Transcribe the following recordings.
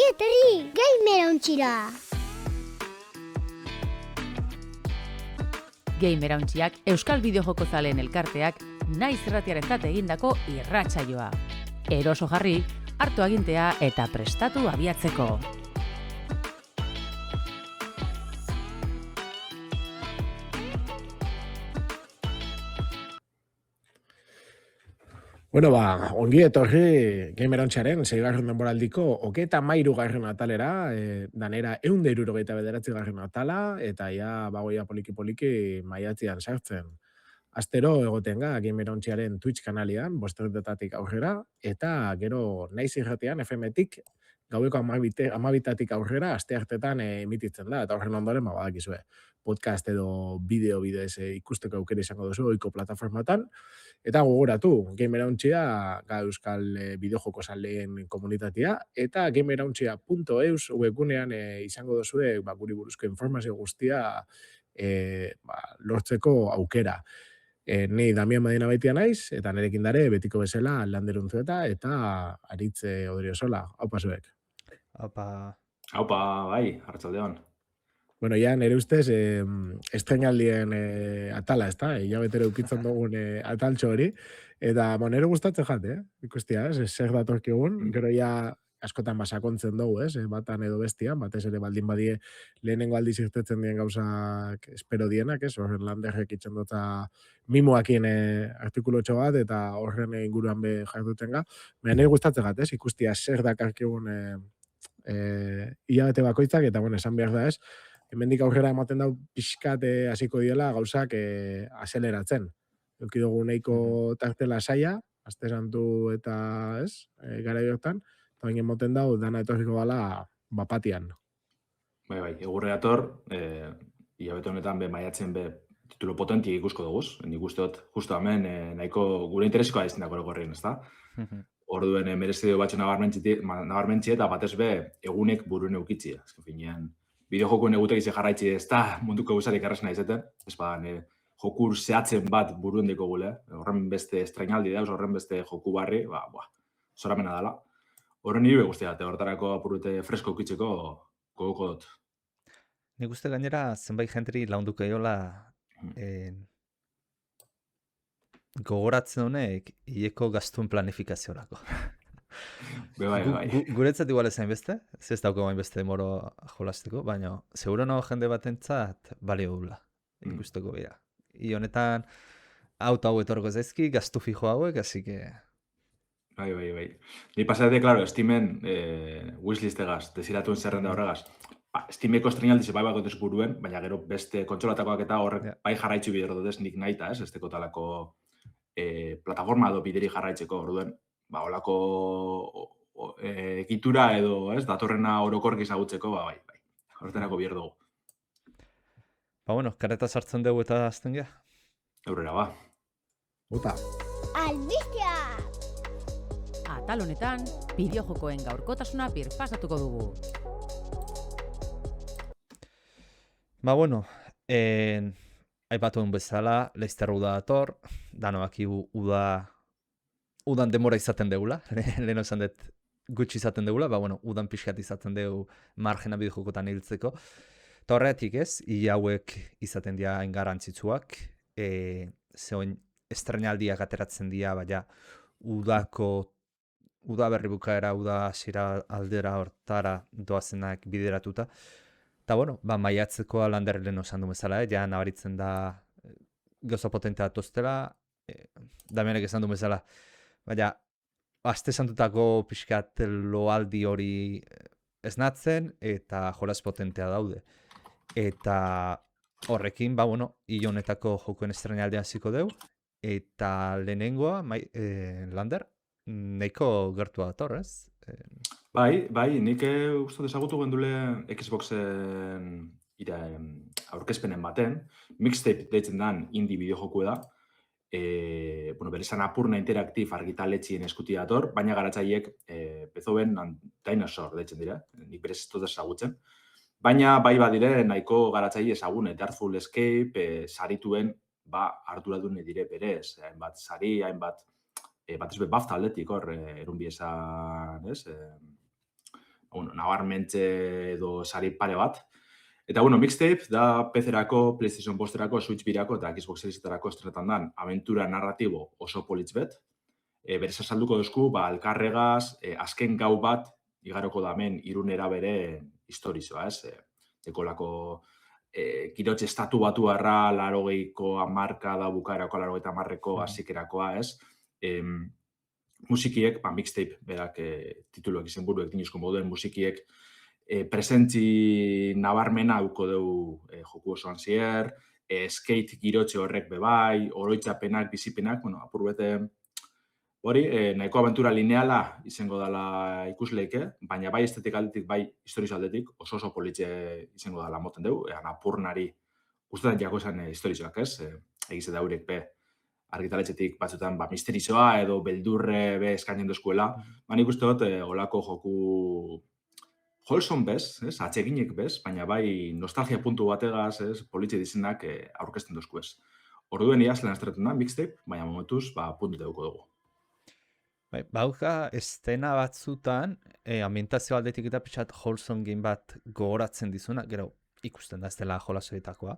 etorri, gamer ontxira! Gamer hauntziak Euskal Bideojoko zaleen elkarteak naiz irratiarentzat egindako irratsaioa. Eroso jarri, hartu agintea eta prestatu abiatzeko. Bueno, ongi etorri Gamer Hauntziaren 6. denboraldiko 33. atalera, danera 169. atala, eta ja bagoia poliki maiatzean sartzen. Astero egoten ga Gamer Hauntziaren Twitch kanalian, 5:00 aurrera, eta gero naiz irratean FM-tik gaueko 12:00 aurrera asteartetan emititzen da, eta horren ondoren badakizue. Podcast edo bidez ikusteko aukera izango duzu ohiko plataformatan. Eta gogoratu, Gamer Hauntzia Euskal Bideojoko zaleen komunitatea, eta gamerhauntzia.eus webgunean izango duzue guri buruzko informazio guztia lortzeko aukera. Ni Damian Madina baitia naiz, eta nerekin dare betiko bezala Lander Unzueta eta Aritze Odriozola. Aupa zuek. Aupa, bai, arratsaldeon. Bueno, ja, nire ustez, estrenaldien atala, ezta? Hilabetero ukitzen dugun ataltxo hori. Eta, nire gustatzen jate, ikustia, zer datorkigun, gero ja askotan basakontzen dugu, batan edo bestian, batez ere baldin badie lehenengo aldiz irtetzen dien gauzak espero dienak, horren Landerrek itxen dota mimoakien artikulotxo bat, eta horren inguruan be jarduten ga. Nire gustatzen jate, ikustia zer dakarkigun hilabete bakoitzak, eta, esan behar da hemendik aurrera ematen dau pixkat hasiko diela gauzak azeleratzen. Euki dugu nahiko tartela saia, aste santu eta gara hortan, eta baina emoten dau dana etorriko gala bapatian. Bai, egurre dator, hilabete honetan maiatzen titulo potentik ikusko duguz. Nik uste dut, justo hemen nahiko gure interesikoa izan dako egorrien, ezta? Orduen merezio batxo nabarmentzi eta batez egunek buruen eukitzi. Azken finean, bideojokoen egutek izi jarraitzi ez da munduko guzarik errazena izeten. Ez jokur zehatzen bat buruen deko gule. Horren beste estrainaldi dauz, horren beste joku barri, zoramena dela. Horren nire guztia, horretarako apurrute fresko ukitzeko gogoko dut. Nik uste gainera zenbait jenteri launduko eola gogoratzen honek hileko gastuen planifikaziorako. Bai. Guretzat igual ezain beste, ez dauko bain beste moro jolasteko, baina seguro no jende batentzat balio dula, ikusteko bera. I honetan, hau etorko zaizki, gastu fijo hauek, así que... Bai. Ni pasate, claro, Steamen wishlistegaz, desiratuen zerrenda horregaz. Steameko estrenaldize bai bakotez buruen, baina gero beste kontsolatakoak eta horrek bai jarraitzu bidero dutez nik naita, ez teko talako plataforma edo bideri jarraitzeko orduen, olako egitura edo, datorrena orokorki zagutzeko, bai. Horretarako bier dugu. Kareta sartzen dugu eta azten gea? Eurera, Uta. Albistea! Atal honetan, bideojokoen gaurkotasuna birpasatuko dugu. Aipatuen bezala, Leicester uda dator, danoak udan demora izaten deula, lehen esan dut gutxi izaten deula, udan pixkat izaten deu margena bideojokotan hiltzeko. Eta horretik hauek izaten dira engarantzitsuak, zehoin estrenaldiak ateratzen dira, baina uda berri bukaera, uda hasiera aldera hortara doazenak bideratuta. Eta maiatzeko Lander lehen osan du bezala, ja nabaritzen da gauza potentea toztela, Damianek esan du bezala, baina aste santutako pixkat loaldi hori esnatzen eta jolas potentea daude. Eta horrekin, hil honetako jokuen estrenaldean ziko deu, eta lehenengoa, Lander, nahiko gertua dator, ez? Bai, nik uste desagutu gendule Xboxen aurkezpenen baten, mixtape deitzen dan indie bideojoku da, berezan apurna interaktif argitaletxien eskuti dator, baina garatzaiek Beethoven Dinosaur deitzen dira, nik berez ez dut ezagutzen. Baina bai badire nahiko garatzaile ezagun, Artful Escape, sarituen arduradune dire berez, hainbat sari, hainbat batez BAFTA aldetik hor, erunbi esan, nabarmentze edo sari pare bat. Eta, Mixtape da PC-erako, PlayStation Posterako, Switch birako eta Xbox Seriesetarako estrenetan dan aventura narratibo oso politz bet. Berez azalduko duzku, elkarregaz, azken gau bat, igaroko da hemen Irunera bere historizoa, ez? Dekolako kirotxe estatu batu harra, 80ko hamarka da bukaerako, 80 hamarreko hasikerakoa, ez? Musikiek, Mixtape berak tituluak izenburuek dinuzko moduen musikiek presentzi nabarmena hauko dugu joku osoan zier, skate girotxe horrek bebai, oroitzapenak, bizipenak, apur bete hori, nahiko aventura lineala izango dela ikusleike, baina bai estetik aldetik, bai historizo aldetik, oso politxe izango dela moten dugu, apurnari guztetan jako esan historizoak, ez? Egize da hurek be argitaletxetik batzutan misterizoa edo beldurre be eskainen dozkuela, nik uste dut olako joku Holson bez, atseginek bez, baina bai nostalgia puntu bategaz, politxe dizenak aurkezten dozku ez. Orduen iazlean estrenetan da, Mixtape, baina momentuz, puntu teuko dugu. Bauka, estena batzutan, ambientazio aldetik eta pixat Holson game bat gogoratzen dizuna, gero ikusten da ez dela jolasoetakoa.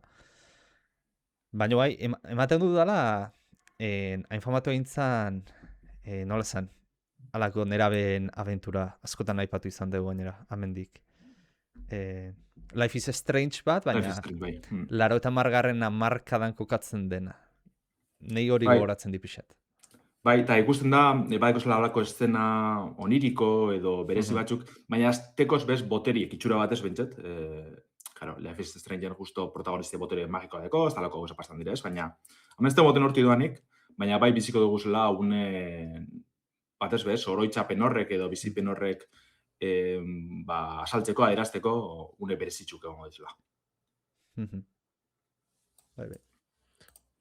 Baina bai, ematen du dela, hain famatu egintzan, nola zen, alako nerabeen aventura, askotan aipatu izan dugu gainera, amendik. Life is Strange bat, baina 80garren hamarkadan kokatzen dena. Nei hori gogoratzen dipixat. Bai, eta ikusten da, badeko zela horako estena oniriko edo berezi batzuk, baina aztekoz bez boteriek, itxura batez bentzet. Life is Strange justo protagonistia boterie magikoa deko, ez talako goza pastan direz, baina amenzten boten horti duanik, baina bai biziko dugu zela une batez bez, oroitzapen horrek edo bizipen horrek asaltzeko, adierazteko, une berezitzuk egongo dizela.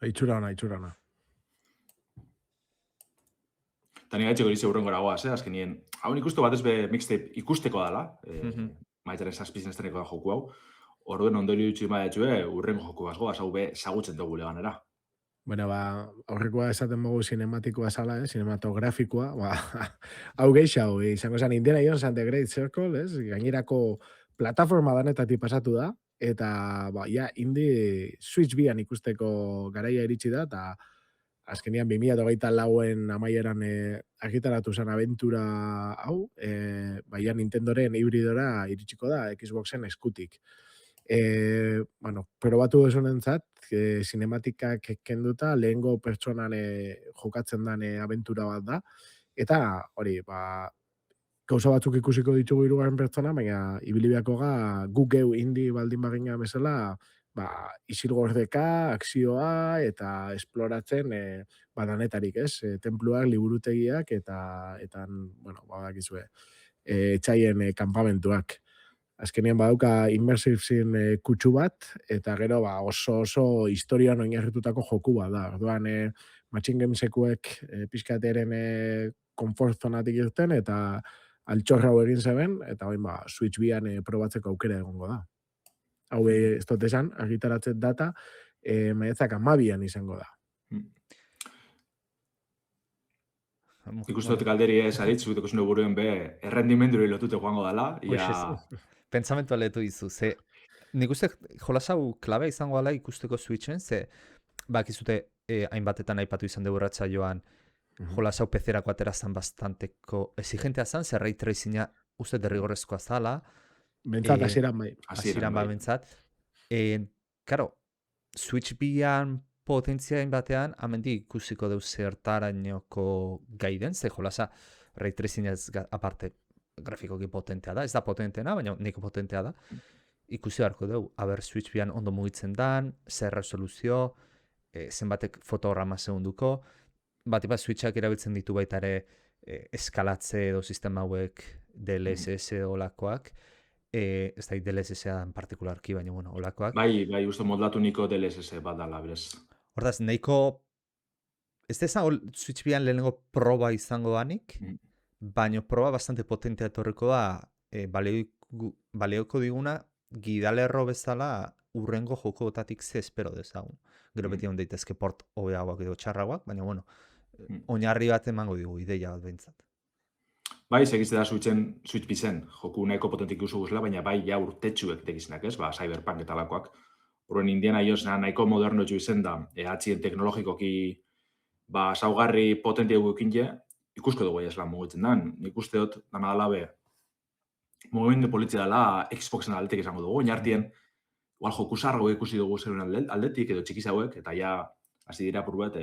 Itxura ona. Eta nire gaitxeko dize hurren gora goaz, azkenien. Hau ikustu batez be Mixtape ikusteko dala, maitaren zazpizien estreneko da joku hau. Orduen ondori dutxu imadatxue, hurrengo joku goaz, hau be zagutzen dugu leganera. Bueno, horrekoa esaten dugu sinematikoa zala, sinematografikoa, hau geixau, izango zen Indiana Jones and the Great Circle, gainerako plataforma danetatik pasatu da, eta indie Switch bian ikusteko garaia iritsi da, eta azkenian 2024en amaieran argitaratu zen aventura hau, baina Nintendoren hibridora iritsiko da, Xboxen eskutik. Probatu duzunentzat, sinematikak kenduta, lehengo pertsonan jokatzen den aventura bat da, eta hori, gauza batzuk ikusiko ditugu hirugarren pertsona, baina ibilibiako gu geu indie baldin bagina bezala, isilgordeka, akzioa, eta esploratzen danetarik, tenpluak, liburutegiak, eta badakizue, etxaien kanpamentuak. Azkenean badauka immersive zin kutsu bat, eta gero oso historian oinarritutako joku bat da. Orduan, Machine Gamesekuek pixkateren konfort zonatik irten, eta altxorra hau egin zeben, eta Switch bian probatzeko aukera egongo da. Hau ez dut esan, argitaratzen data, maiatzak 12an izango da. Ikustotik alderi ez aritz, zuteko zune buruen be, errendimenduri lotute joango dela. Pentsamentua lehetu dizu, ze nik uste jolasau klabe izango dela ikusteko Switchen, ze bakizute hainbatetan aipatu izan dugu ratsaioan jolasau PC-erako aterazan bastanteko exigentea zan, ze ray tracinga uste derrigorrezkoa zala. Bentzat, hasieran bai. Hasieran bai bentzat. Karo, Switch bian potentzia batean, amendik ikusiko deu zertarainoko gai den, ze jolasa ray tracinga aparte grafikoki potentea da, ez da potenteena, baina niko potentea da. Ikusi beharko dugu, Switch bian ondo mugitzen dan, zer resoluzio, zenbatek fotograma segunduko, bat Switchak erabiltzen ditu baita ere eskalatze edo sistema hauek DLSS olakoak, ez da DLSS-a en partikularki, baina olakoak. Bai, uste moldatu niko DLSS bat dala, berez. Hordaz, nahiko, ez da Switch bian lehenengo proba izango danik, baina proba bastante potentea etorriko da, baleoko diguna, gidalerro bezala urrengo jokotatik ze espero dezagun. Gero beti hon daitezke port hobeagoak edo txarragoak, baina oinarri bat emango digu, ideia bat behintzat. Bai, segizte da Switch bizen, joku nahiko potentik usu guzela, baina bai, ja urtetxuek tekizinak, ez? Ba, Cyberpunk eta lakoak. Horren Indiana Jones nahiko moderno etxu izen da, atxien teknologikoki ba, saugarri potentia guekin ikusko dugu eslan mugitzen dan. Nik uste dut, dana dala be, mugimendu politzia dela Xboxen aldetik izango dugu, inartien, igual joku zarro ikusi dugu zeruen aldetik, edo txikiz hauek, eta ja, hasi dira purbet,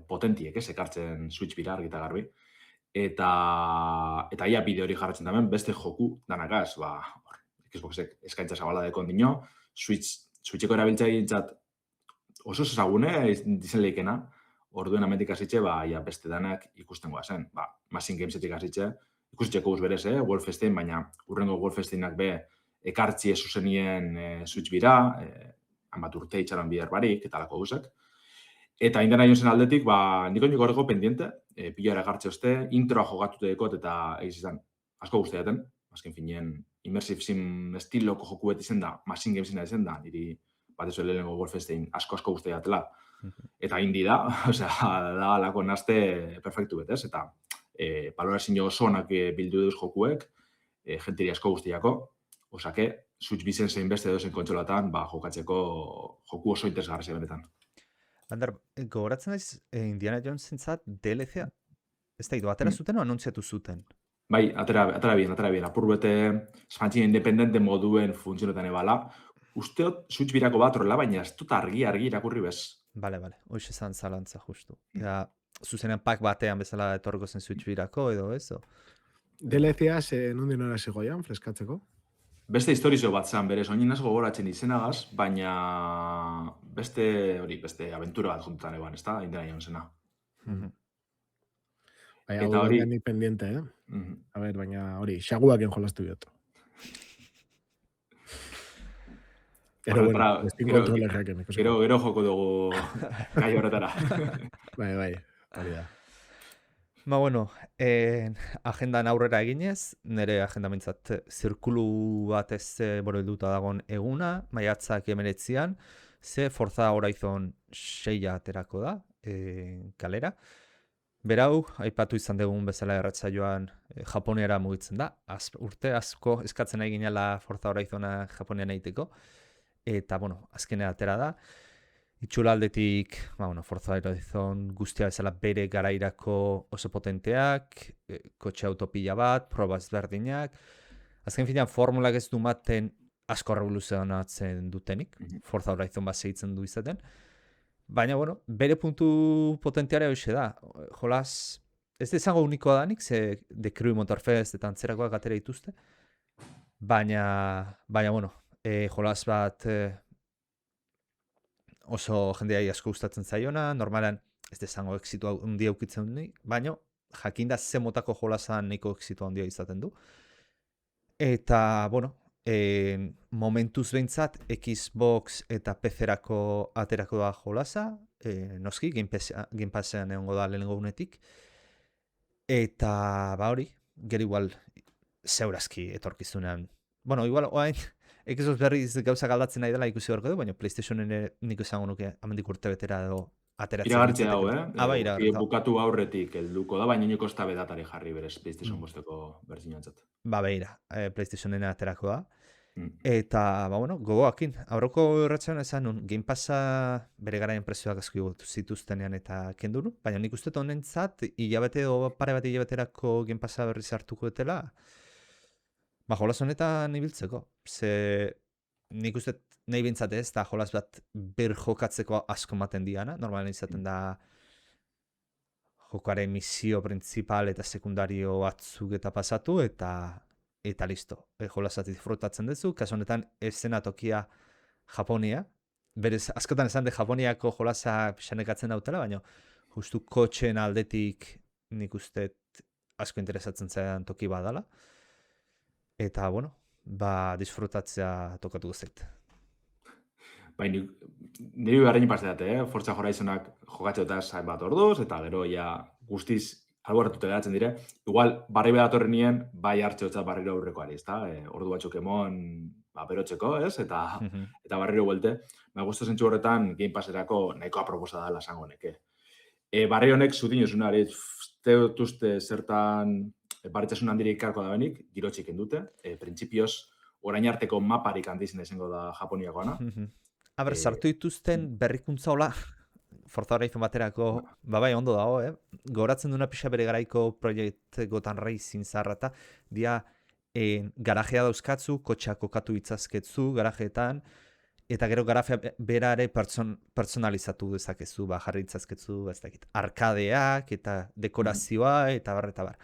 potentiek, ekartzen Switch bira argita garbi. Eta ia bideo hori jarratzen damen, beste joku danakaz, ba, Xboxek eskaintza zabala dekon dino, Switcheko erabiltzaientzat oso ezagune dizen leikena, orduen amendik hasitxe, ba, ia beste danak ikusten goazen. Ba, Machine Gamesetik hasitxe, ikusitzeko uz berez, Wolfenstein, baina urrengo Wolfensteinak be ekartzi zuzenien Switch bira, hanbat urte itxaran bihar barik, eta lako guzek. Eta Indiana Jonesen aldetik, ba, niko horrego pendiente, pilara gartze oste, introa jogatute dekot, eta egizizan asko guztiaten, azken finien, immersive sim estiloko joku beti zen da, Machine Gamesena zen da, niri bat ez lehenengo Wolfenstein asko guztiatela. Eta indi da, osea, da lako nazte perfektu betez, eta balorazio oso onak bildu duz jokuek, jentiri asko guztiako, osake, Switch bizen zein beste dozen kontsolatan, ba, jokatzeko joku oso interesgarri benetan. Ander, gogoratzen naiz Indiana Jonesentzat DLC-a? Ez da, atera zuten o anuntziatu zuten? Bai, atera bien. Apur bete espantzien independente moduen funtzionetan ebala. Usteot, Switch birako bat horrela, baina ez dut argi irakurri bez. Bale, hoxe zan zalantza justu. Ja, zuzenean pak batean bezala etorriko zen Switch birako edo ez? DLC-a nondin hora zegoian, freskatzeko? Beste historizio bat zan, berez, oinin asko gogoratzen izenagaz, baina beste aventura bat juntan eban, ez da, Indiana Jonesena. Baina, eta hori ni pendiente, A ber, baina hori, xaguaken jolastu biot. Bueno, estin kontrolerrak emeko. Gero joko dugu gai horretara. Bai, hori da. Ba, bueno, agendan aurrera eginez, nire agenda mintzat zirkulu bat ez boroilduta dagoen eguna, maiatzak 19an, ze Forza Horizon 6 aterako da, kalera. Berau, aipatu izan dugun bezala erratzaioan Japoniara mugitzen da, urte asko eskatzen nahi ginela Forza Horizona Japonian egiteko, eta, bueno, azkenea atera da. Itxura aldetik, Forza Horizon guztia bezala bere garairako oso potenteak, kotxe autopila bat, proba ezberdinak. Azken finean, formulak ez du maten asko revoluzionatzen dutenik, Forza Horizon bat segitzen du izaten. Baina, bere puntu potenteare hoxe da. Jolas, ez da izango unikoa danik, ze The Crew Motorfest eta antzerakoak atera dituzte. Baina, jolas bat oso jendeai asko gustatzen zaiona, normalan ez dezango exitu handia ukitzen du, baina jakinda ze motako jolasan nahiko exitu handia izaten du. Eta, momentuz behintzat, Xbox eta PC-erako aterako da jolasa, noski, Game Passean egongo da lehenengo unetik. Eta, gero igual, zeurazki etorkizunean. Igual, oain, Xbox berriz gauzak aldatzen nahi dela ikusi horko du, baina PlayStationen nik izango nuke amendik urte betera edo ateratzen. Iragartzea dago, iragartzea. Bukatu aurretik helduko da, baina niko ez da bedatari jarri berez PlayStation bosteko berzinantzat. Beira, PlayStationen aterako da. Eta, gogoakin, aurroko erratzean esan nun, Game Passa bere garaien prezioak asko zituztenean eta kenduru, baina nik uste honentzat, hilabete edo pare bat hilabeterako Game Passa berriz hartuko dutela, jolas honetan ibiltzeko. Ze nik uste nahi bintzat ez, eta jolas bat ber jokatzeko asko maten diana. Normalen izaten da jokoaren misio principal eta sekundario batzuk eta pasatu, eta listo. Jolasat disfrutatzen duzu, kaso honetan esena tokia Japonia. Berez, askotan esan de Japoniako jolasa xanekatzen dautela, baina justu kotxeen aldetik nik uste asko interesatzen zaidan toki badala. Eta, disfrutatzea tokatu guztiet. Nire beharrein pasetate, Forza Horizonak jokatzea bat orduz, eta gero guztiz alborratute geratzen dire. Igual, barri bedatorren nien, bai hartzeotzat barriro aurrekoari, ezta? Ordu batzuk emon, berotzeko, ez? Eta barriro buelte. Guztu zentzu horretan, Game Passerako nahiko aproposa dela esango neke. Barri honek zutin osunari, uste zertan barritzasun handirik karko da benik, girotxik endute. Printzipioz, orain arteko maparik handizena izango da Japoniakoana. Sartu dituzten berrikuntza hola, Forza Horizon baterako, bai, ondo dago, goratzen duna pixa bere garaiko proiekt Gotham Racing zarrata, dia garajea dauzkatzu, kotxeak kokatu itzazketzu, garajeetan, eta gero garajea berare pertsonalizatu dezakezu, jarri itzazketzu, ez dakit, arkadeak, eta dekorazioa, eta bar.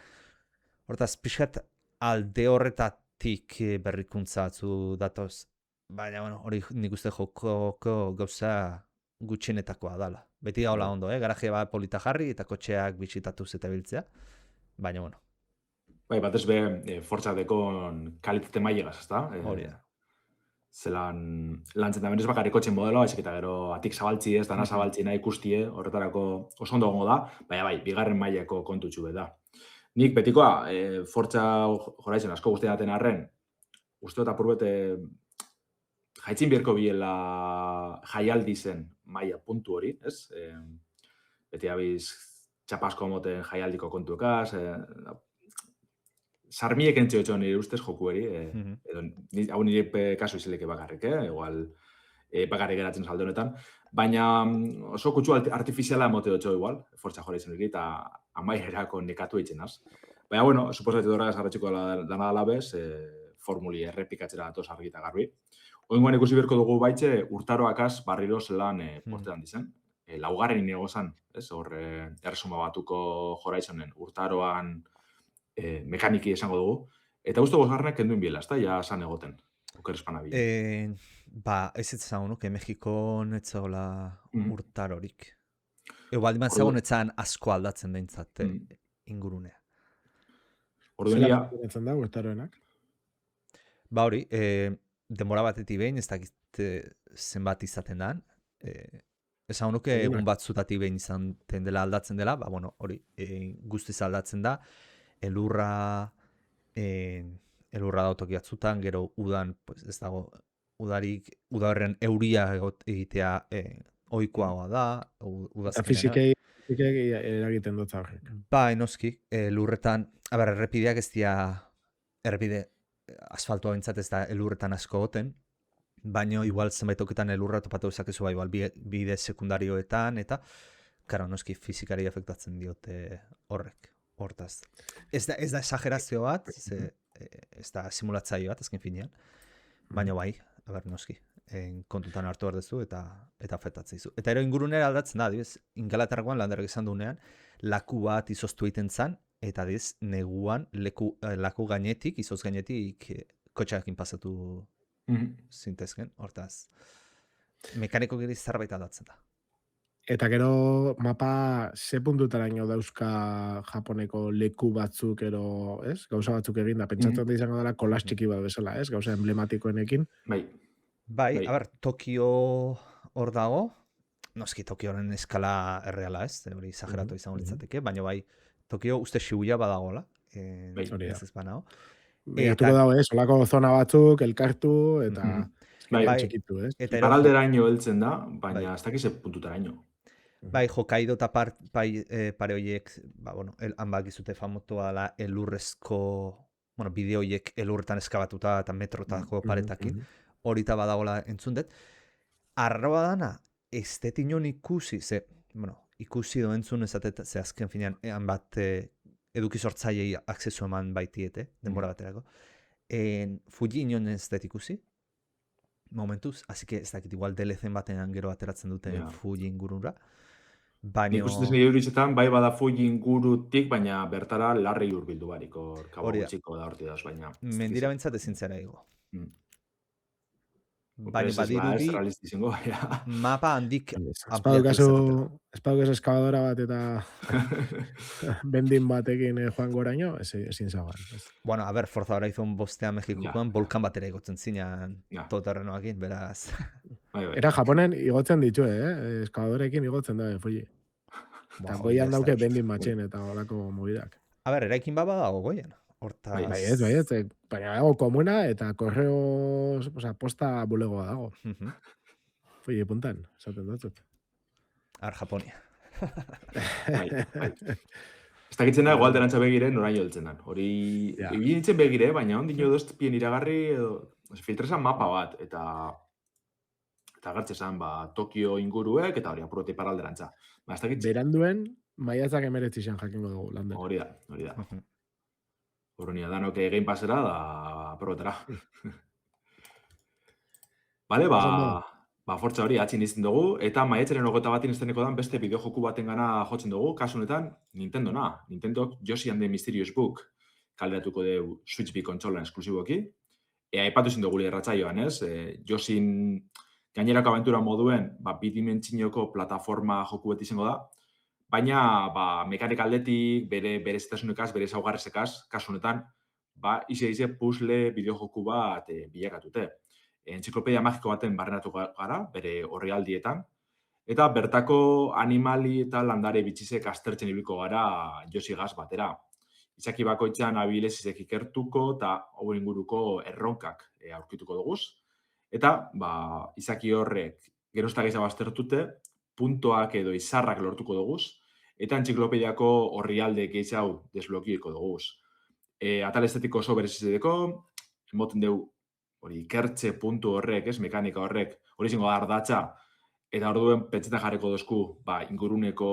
Hortaz, pixat alde horretatik berrikuntza atzu datoz, baina, bueno, hori nik uste jokoko gauza gutxenetakoa dala. Beti gaula ondo, garaje bat polita jarri eta kotxeak bisitatuz eta biltzea, baina, bueno. Bai, batez be, fortzateko kalitate mailegaz, ezta? Hori da. Zelan, lantzen da benez bakarrik kotxen modeloa, eta gero atik zabaltzi ez, dana zabaltzi nahi ikustie, horretarako oso ondo gongo da, baina bai, bigarren mailako kontutxu da. Nik betikoa, Forza Horizon asko guzti daten arren, uste dut apurbete jaitzin bierko biela jaialdi zen maila puntu hori, ez? Beti abiz txapasko moten jaialdiko kontuekaz, sarmiek entzio etxo nire ustez joku eri, hau nire kasu izileke bakarrik, igual bakarrik geratzen salde honetan, baina oso kutsu artifiziala emote dutxo igual, Forza Horizon eri, eta amaierako nekatu eitzenaz. Baina, bueno, suposatu horregaz garratxiko dana alabez, formuli errepikatzera datoz argi eta garbi. Oingoan ikusi berko dugu baitxe, urtaroakaz barriro zelan postean dizen. Laugarren inegozan, ez, hor erresuma batuko Horizonen urtaroan mekaniki esango dugu. Eta guztu gozgarrenak kenduen biela, ez da, ja san egoten. Oker espana bila. Ez etzan nuke, Mexikon etzagola urtarorik. Baldiman zegoen etzan asko aldatzen behintzat ingurunea. Orduenia. Zelatzen da urtaroenak? Ba hori, denbora batetik behin, ez dakit zenbat izaten dan. Esan nuke egun batzutatik behin izaten dela aldatzen dela, ba bueno, hori, guztiz aldatzen da. Elurra dautoki atzutan, gero udan, pues ez dago, udaberren euria egitea ohikoagoa da, udazkenera. Fizikei eragiten dut horrek. Ba, enoski, lurretan, errepideak ez dira, errepide asfaltua bintzat ez da elurretan asko goten, baina igual zenbait toketan elurra topatu ezakezu igual bide sekundarioetan, eta, karo, noski fizikari afektatzen diote horrek, hortaz. Ez da exagerazio bat, ez da simulatzaio bat, azken finean, baina bai, noski, kontutan hartu behar duzu eta afektatzen dizu. Eta ero ingurunera aldatzen da, adibidez, Ingalaterrakoan landerrek izan duenean, laku bat izoztu egiten zan, eta adibidez, neguan laku gainetik, izoz gainetik, kotxeakin pasatu zintezken, hortaz. Mekaniko giri zerbait aldatzen da. Eta gero mapa ze puntutaraino dauzka Japoneko leku batzuk ero, ez? Gauza batzuk egin da, pentsatzen da izango dela kolas txiki bat bezala, ez? Gauza emblematikoenekin. Bai, Tokio hor dago, noski Tokioren eskala erreala, ez? Hori exageratu izango litzateke, baina bai, Tokio uste Shibuya badagoela, ez banao. Beatuko dago, ez? Olako zona batzuk, elkartu, eta txikitu, ez? Paralderaino heltzen da, baina ez dakize puntutaraino. Bai, Hokkaido eta pare horiek, hanbak izute famotoa dela elurrezko, bide horiek elurretan eskabatuta eta metrotako paretakin, horita badagola entzun dut. Arroa dana, ez dut inon ikusi, ikusi do entzun ezatet, ze azken finean, hanbat eduki sortzaiei akzesu eman baitiete, denbora baterako. Fuji inon ez dut ikusi, momentuz, así que ez dakit igual DLC batean gero ateratzen dute Fuji ingurura. Baina... Nik ustez nire uritzetan, bai bada Fuji ingurutik, baina bertara larri urbildu bariko, kabo gutxiko da horti dauz, baina... Mendira bentsat ezin zera ego. Baina badirudi, mapa handik ampliatu. Espadukazu eskabadora bat eta bendin batekin joan goraino, ezin zagoan. Bueno, Forza Horizon bostean Mexikoan volkan batera igotzen zinean toterrenoakin, beraz. Era Japonen igotzen ditu, eskabadorekin igotzen da, Fuji. Eta goian dauke bendin matxen eta olako mobidak. Eraikin baba dago goian. Bai ez, baina dago komuna eta korreo posta bulegoa dago. Fuji puntan, esaten dut. Japonia. Bai, bai. Ez dakitzen da, igual derantza begire, noraino heltzen dan. Hori, Ja. ibili nintzen begire, baina ondin jodoz pien iragarri, edo, filtrezan mapa bat, eta agertzen zen, Tokio inguruek, eta hori, apurroti paralderantza. Ez dakit, Beranduen, maiatzak 19 jakingo dugu, Lander. hori da. Horrenia, danok egin pasera, da, aprobetara. Bale, fortza hori atzin izten dugu, eta maiatzaren 21 izteneko dan beste bideojoku baten gana jotzen dugu, kasu honetan, Nintendona. Nintendok Yoshi and the Mysterious Book kaleratuko du Switch B kontsolan esklusiboki. Aipatu zen dugu erratzaioan, ez? Yoshin gainerako abentura moduen, bidimentsioko plataforma joku beti izango da, baina mekanik aldetik, bere zetasunekaz, bere zaugarrezekaz, kasu honetan, ize puzzle bideojoku bat bilakatute. Entziklopedia magiko baten barrenatu gara, bere orrialdietan, eta bertako animali eta landare bitxizek aztertzen ibiliko gara Yoshi-gaz batera. Izaki bakoitzan abilezizek ikertuko eta hau inguruko erronkak aurkituko duguz. Eta, izaki horrek gerozta gehiago aztertute, puntoak edo izarrak lortuko duguz, eta entziklopediako orrialde gehiago desblokieko duguz. Atal estetiko oso berezizedeko, emoten dugu hori ikertze puntu horrek, mekanika horrek, hori izango da ardatza, eta orduen pentsetan jarriko dozku, inguruneko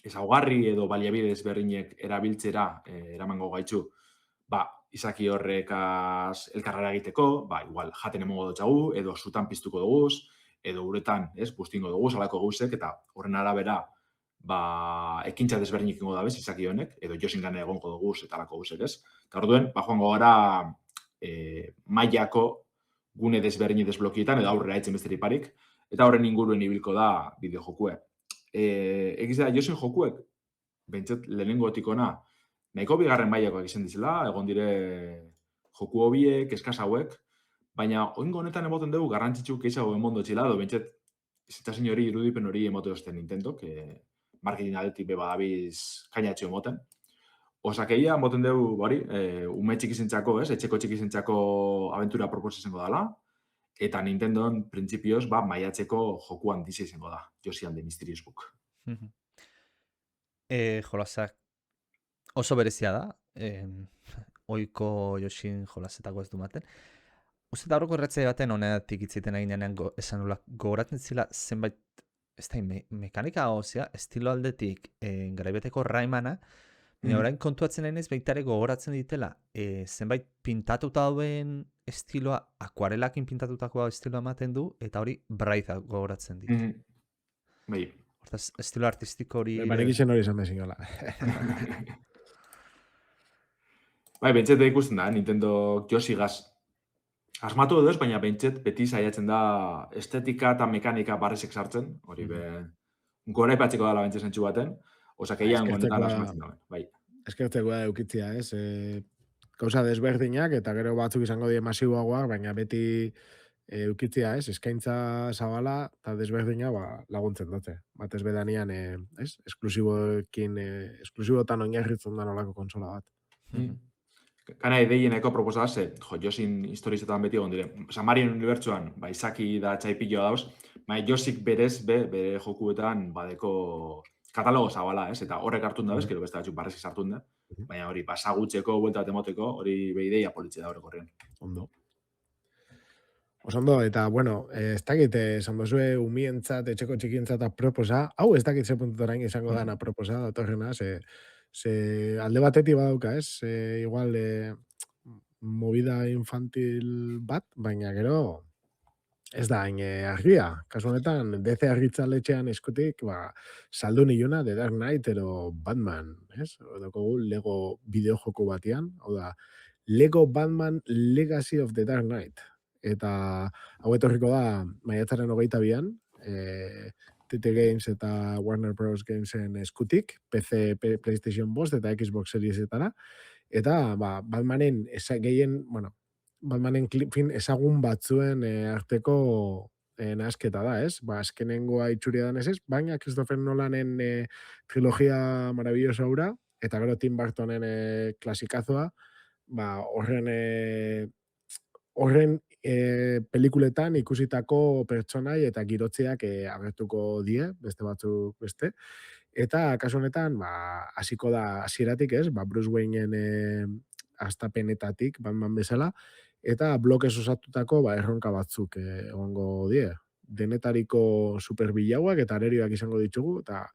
ezaugarri edo baliabide ezberdinek erabiltzera eramango gaitzu, izaki horrekaz elkarrara egiteko, igual jaten emongo dutxagu, edo zutan piztuko duguz, edo uretan, bustingo duguz, alako guzek, eta horren arabera, ekintza desberdinik ingo dabez, izaki honek, edo Yoshin gana egongo duguz, eta alako guzek, ez? Eta orduen, joango gara mailako gune desberdin desblokietan, edo aurrera etzen besterik parik, eta horren inguruen ibilko da bideojokue. Egiz da, Yoshin jokuek, bentsat lehenengo otikona, nahiko bigarren mailakoak izan dizela, egon dire joku hobiek, eskaz hauek, baina oingo honetan emoten dugu garrantzitsu keizago emondo txila, edo bentsat zitasin hori, irudipen hori emote dozten Nintendok, marketing aldetik badabiz kainatxo emoten. Osakeia, moten dugu, ume txikizentzako, etxeko txikizentzako aventura proposa izango dela, eta Nintendon, printzipioz, maiatzeko joku handiz izango da, Yoshi and the Mysterious Book. Jolasak oso berezia da, oiko Yoshin jolasetako ez du maten. Uste da horreko erretzea baten honetik itziten eginean esan nula, gogoratzen zila zenbait, ez da, mekanika hozia, estilo aldetik garaibeteko Raimana, orain kontuatzen nahinez, baitare gogoratzen ditela, zenbait pintatuta dauen estiloa, akuarelakin pintatutako estiloa ematen du, eta hori Braiza gogoratzen ditu. Bai. Hortaz, estilo artistiko hori... Barekixen hori izan bezin gola. Bentsete ikusten da, Nintendo Yoshi-gaz asmatu edo ez, baina bentset beti saiatzen da estetika eta mekanika barrezek sartzen, hori gora ipatzeko dala bentsет zentsu baten, osakeian honetan asmatzen da. Eskertzeko da eukitzia, ez? Gauza desberdinak, eta gero batzuk izango die masiboagoak, baina beti eukitzia, ez? Eskaintza zabala eta desberdina laguntzen dute. Batez bedanian, ez? Esklusibotan oinarritzen da nolako konsola bat. Kana ideien eko proposaz, Yoshin historizetan beti egon dire. Samarien unibertsuan, izaki da txaipilloa dauz, Yoshik berez, bere jokuetan badeko katalogo zabala, ez? Eta horrek hartun da bez, gero beste batzuk barrezik sartun da. Baina hori, pasagutzeko, buelta bat emoteko, hori behideia politxe da horrek horrean. Ondo. Osondo, eta, bueno, ez dakit, esan dozue, umientzat, etxeko txikientzat aproposa, hau ez dakit ze puntutorain izango dan aproposa, datorrena, ze alde batetik badauka, ez? Igual, movida infantil bat, baina gero, ez da, hain argia. Kasu honetan, DC argitzaletxean eskutik, saldu niluna, The Dark Knight, ero Batman, ez? Odokogu Lego bideojoko batean, hau da, Lego Batman Legacy of the Dark Knight. Eta hau etorriko da, maiatzaren 22an, TT Games eta Warner Bros. Gamesen eskutik, PC, PlayStation 5 eta Xbox Seriesetara, eta Batmanen Batmanen ezagun batzuen arteko nahasketa da, ez? Azkenengoa itxuria danez ez, baina Christopher Nolanen trilogia maravillosa hura, eta gero Tim Burtonen klasikazoa, horren pelikuletan ikusitako pertsonai eta girotzeak agertuko die, beste batzuk beste. Eta kasu honetan, hasiko da hasieratik, ez? Bruce Wayneen hastapenetatik, Batman bezala, eta blokez osatutako erronka batzuk egongo die. Denetariko superbilauak eta arerioak izango ditugu, eta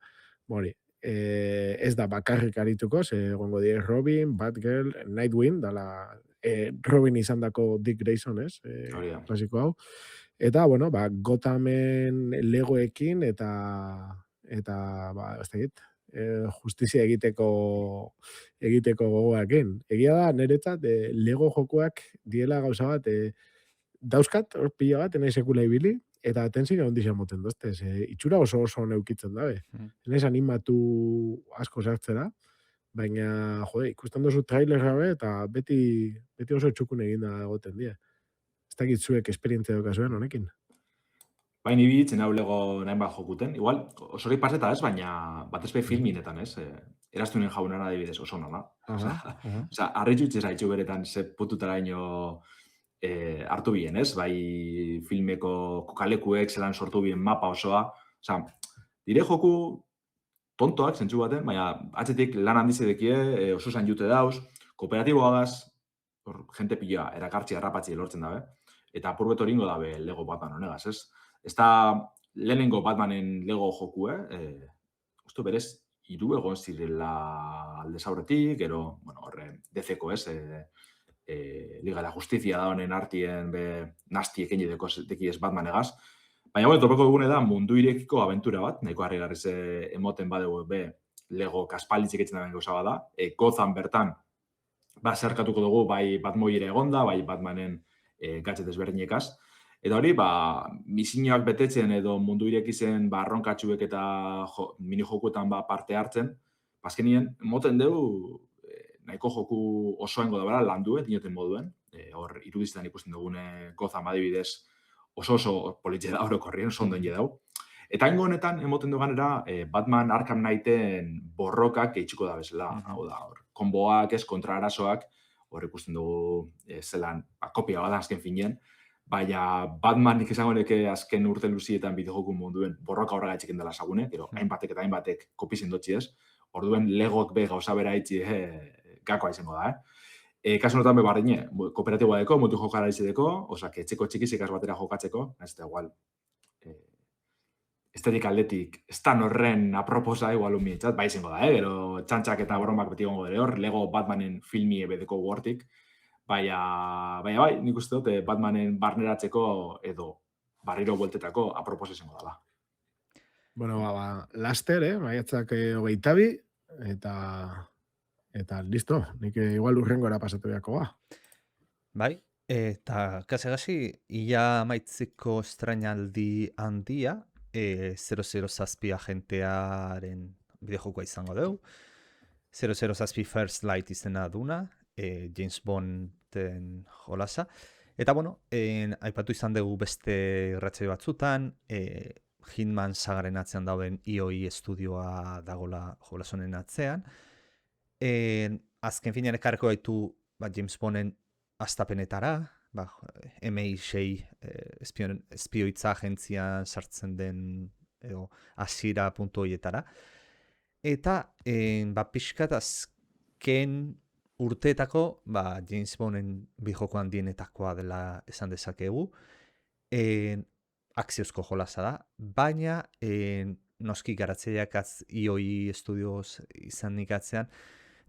ez da bakarrik arituko, egongo die Robin, Batgirl, Nightwing, dala Robin izandako Dick Grayson, ez? Klasiko hau. Eta, Gothamen legoekin eta ez dakit, justizia egiteko gogoakin. Egia da, niretzat, lego jokoak diela gauza bat, dauzkat, hor pila bat, enai sekula ibili, eta tensio ondizia moten doztez. Itxura oso neukitzen dabe. Enaiz animatu asko sartzera, baina, ikusten dozu trailerra be, eta beti oso txukun eginda egoten die. Ez dakit zuek esperientzia dokazuen honekin. Baina ibitzen hau lego nahin bat jokuten. Igual, osorik paseta ez, baina bat ezpe filminetan ez. Eraztunen jaunan adibidez oso nona. Osa, arritxu itxera itxu beretan ze pututara ino hartu bien, ez? Bai filmeko kokalekuek zelan sortu bien mapa osoa. Osa, dire joku tontoak zentzu baten, baina atzetik lan handizedekie, oso zan jute dauz, kooperatiboagaz, jente pila erakartzi harrapatzi lortzen dabe, eta apurbet horingo dabe Lego Batman honegaz, ez? Ez da lehenengo Batmanen Lego joku, uste berez, hiru egon zirela aldez aurretik, gero, horre, DC-ko, ez? Liga de la Justizia da honen artien nasti ekin deki ez Batman egaz. Baina, topeko dugune da mundu irekiko abentura bat, nahiko harrigarriz emoten badegu Lego kaspalditzik etzen da gauza bada. Gotham bertan, zerkatuko dugu bai Batmoire egonda, bai Batmanen gatxet ezberdinekaz. Eta hori, misioak betetzen edo mundu irekizen arronkatxuek eta mini-jokuetan parte hartzen, azkenien, moten dugu nahiko joku osoengo da bera, landuen, dinoten moduen. Hor, irudizetan ikusten dugune Gotham adibidez, oso politxe da orokorrien, sondoen jedau. Eta ingo honetan, emoten du ganera, Batman Arkham Knighten borrokak eitxiko da bezala. Hau da, konboak, kontra arazoak, hor ikusten dugu zelan, kopia bat azken finean. Baina Batmanik izango neke azken urte luzietan bideojoku munduen borroka horrega etxiken dela sagune, gero hainbatek eta hainbatek kopizien dotzi ez. Orduen Legoak be gauza bera itxi gakoa izango da, Kasu notan bebardine, kooperatiboa deko, mutu jokara izideko, osak, etxeko txikizik batera jokatzeko, ez da igual, estetik aldetik, ez da norren aproposa igual unmientzat, bai izango da, gero txantxak eta bromak beti gongo dere hor, Lego Batmanen filmi ebedeko gortik, baina bai, nik uste dut Batmanen barneratzeko edo barriro bueltetako aproposa izango dela. Bueno, laster, maiatzak 22, eta listo, nik igual urrengora pasatu beharko ba. Bai, eta kasi ia maitziko estrainaldi handia, 007 agentearen bideojokoa izango dugu. 007 First Light izena duna, James Bonden jolasa. Eta bueno, aipatu izan dugu beste irratsaio batzutan, Hitman sagaren atzean dauden IOI estudioa dagola jolasonen atzean. Azken finean ekarreko gaitu James Bonden astapenetara, MI6 espioitza agentzian sartzen den edo asira.oietara. Eta pixkat azken urteetako James Bonden bijoko handienetakoa dela esan dezakegu. Akziozko jolasa da, baina noski garatzeiak IOI Studios izanik atzean,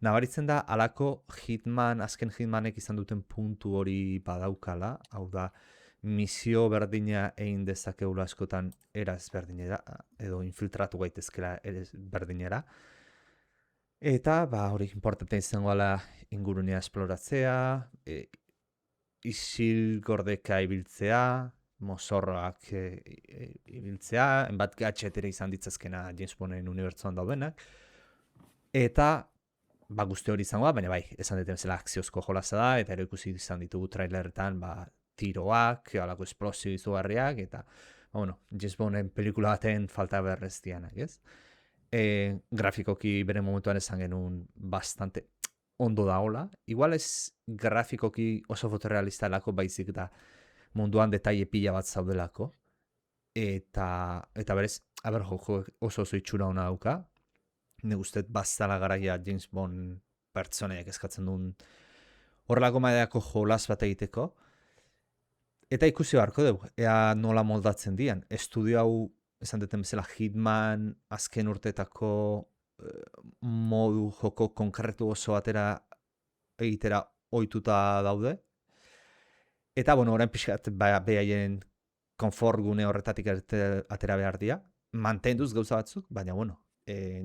nabaritzen da alako azken Hitmanek izan duten puntu hori badaukala, hau da, misio berdina egin dezakeula askotan eraz berdinera, edo infiltratu gaitezkela eraz berdinera. Eta, hori importante izango ala ingurunea esploratzea, isil gordeka ibiltzea, mozorroak ibiltzea, enbat gatxetere izan ditzazkena James Bonden unibertsuan daudenak. Eta, guzti hori izango da, baina bai, esan deten zela akziozko jolasa da, eta ero ikusi izan ditugu trailerretan, tiroak, alako esplosio izugarriak, eta, James Bonden pelikula baten falta berrez dianak, ez? Grafikoki bere momentuan esan genuen bastante ondo da hola. Igual ez grafikoki oso fotorealista lako baizik da munduan detaile pila bat zaudelako, eta berez, joko oso itxura ona dauka, nik uste bazala garaia James Bond pertsonaiak eskatzen duen horrelako maileako jolas bat egiteko, eta ikusi beharko dugu, ea nola moldatzen dian. Estudio hau, esan duten bezala, Hitman azken urteetako modu joko konkretu oso batera egitera ohituta daude. Eta, orain pixkat behaien konfort gune horretatik atera behar dira. Mantenduz gauza batzuk, baina,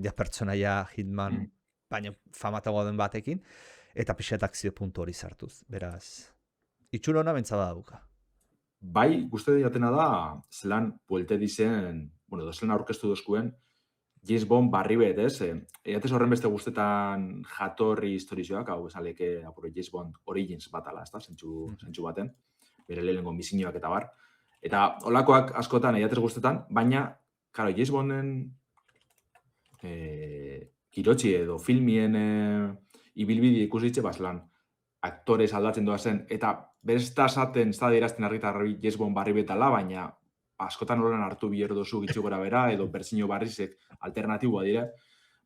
ja pertsonaia Hitman, baina famatagoa den batekin, eta pixkat akzio puntu hori sartuz. Beraz, itxura hona bentsaba dauka. Bai, guzti diatena da, zelan buelte dizen, zelan aurkeztu dozkuen, James Bond barri bet, ez? Eatez horren beste guztetan jatorri historizioak, hau esaleke apuro James Bond Origins batala, ez da, zentsu baten, bere lehenengo misinioak eta bar. Eta holakoak askotan eatez guztetan, baina, karo, James Bonden kirotxi edo filmien ibilbide ikusitxe, zelan aktorez aldatzen doazen, eta besta esaten, ez da dirazten argitarri James Bond barri betala, baina askotan horren hartu bihar dozu gitzu gora bera, edo bertsio barrizek alternatiboa dire.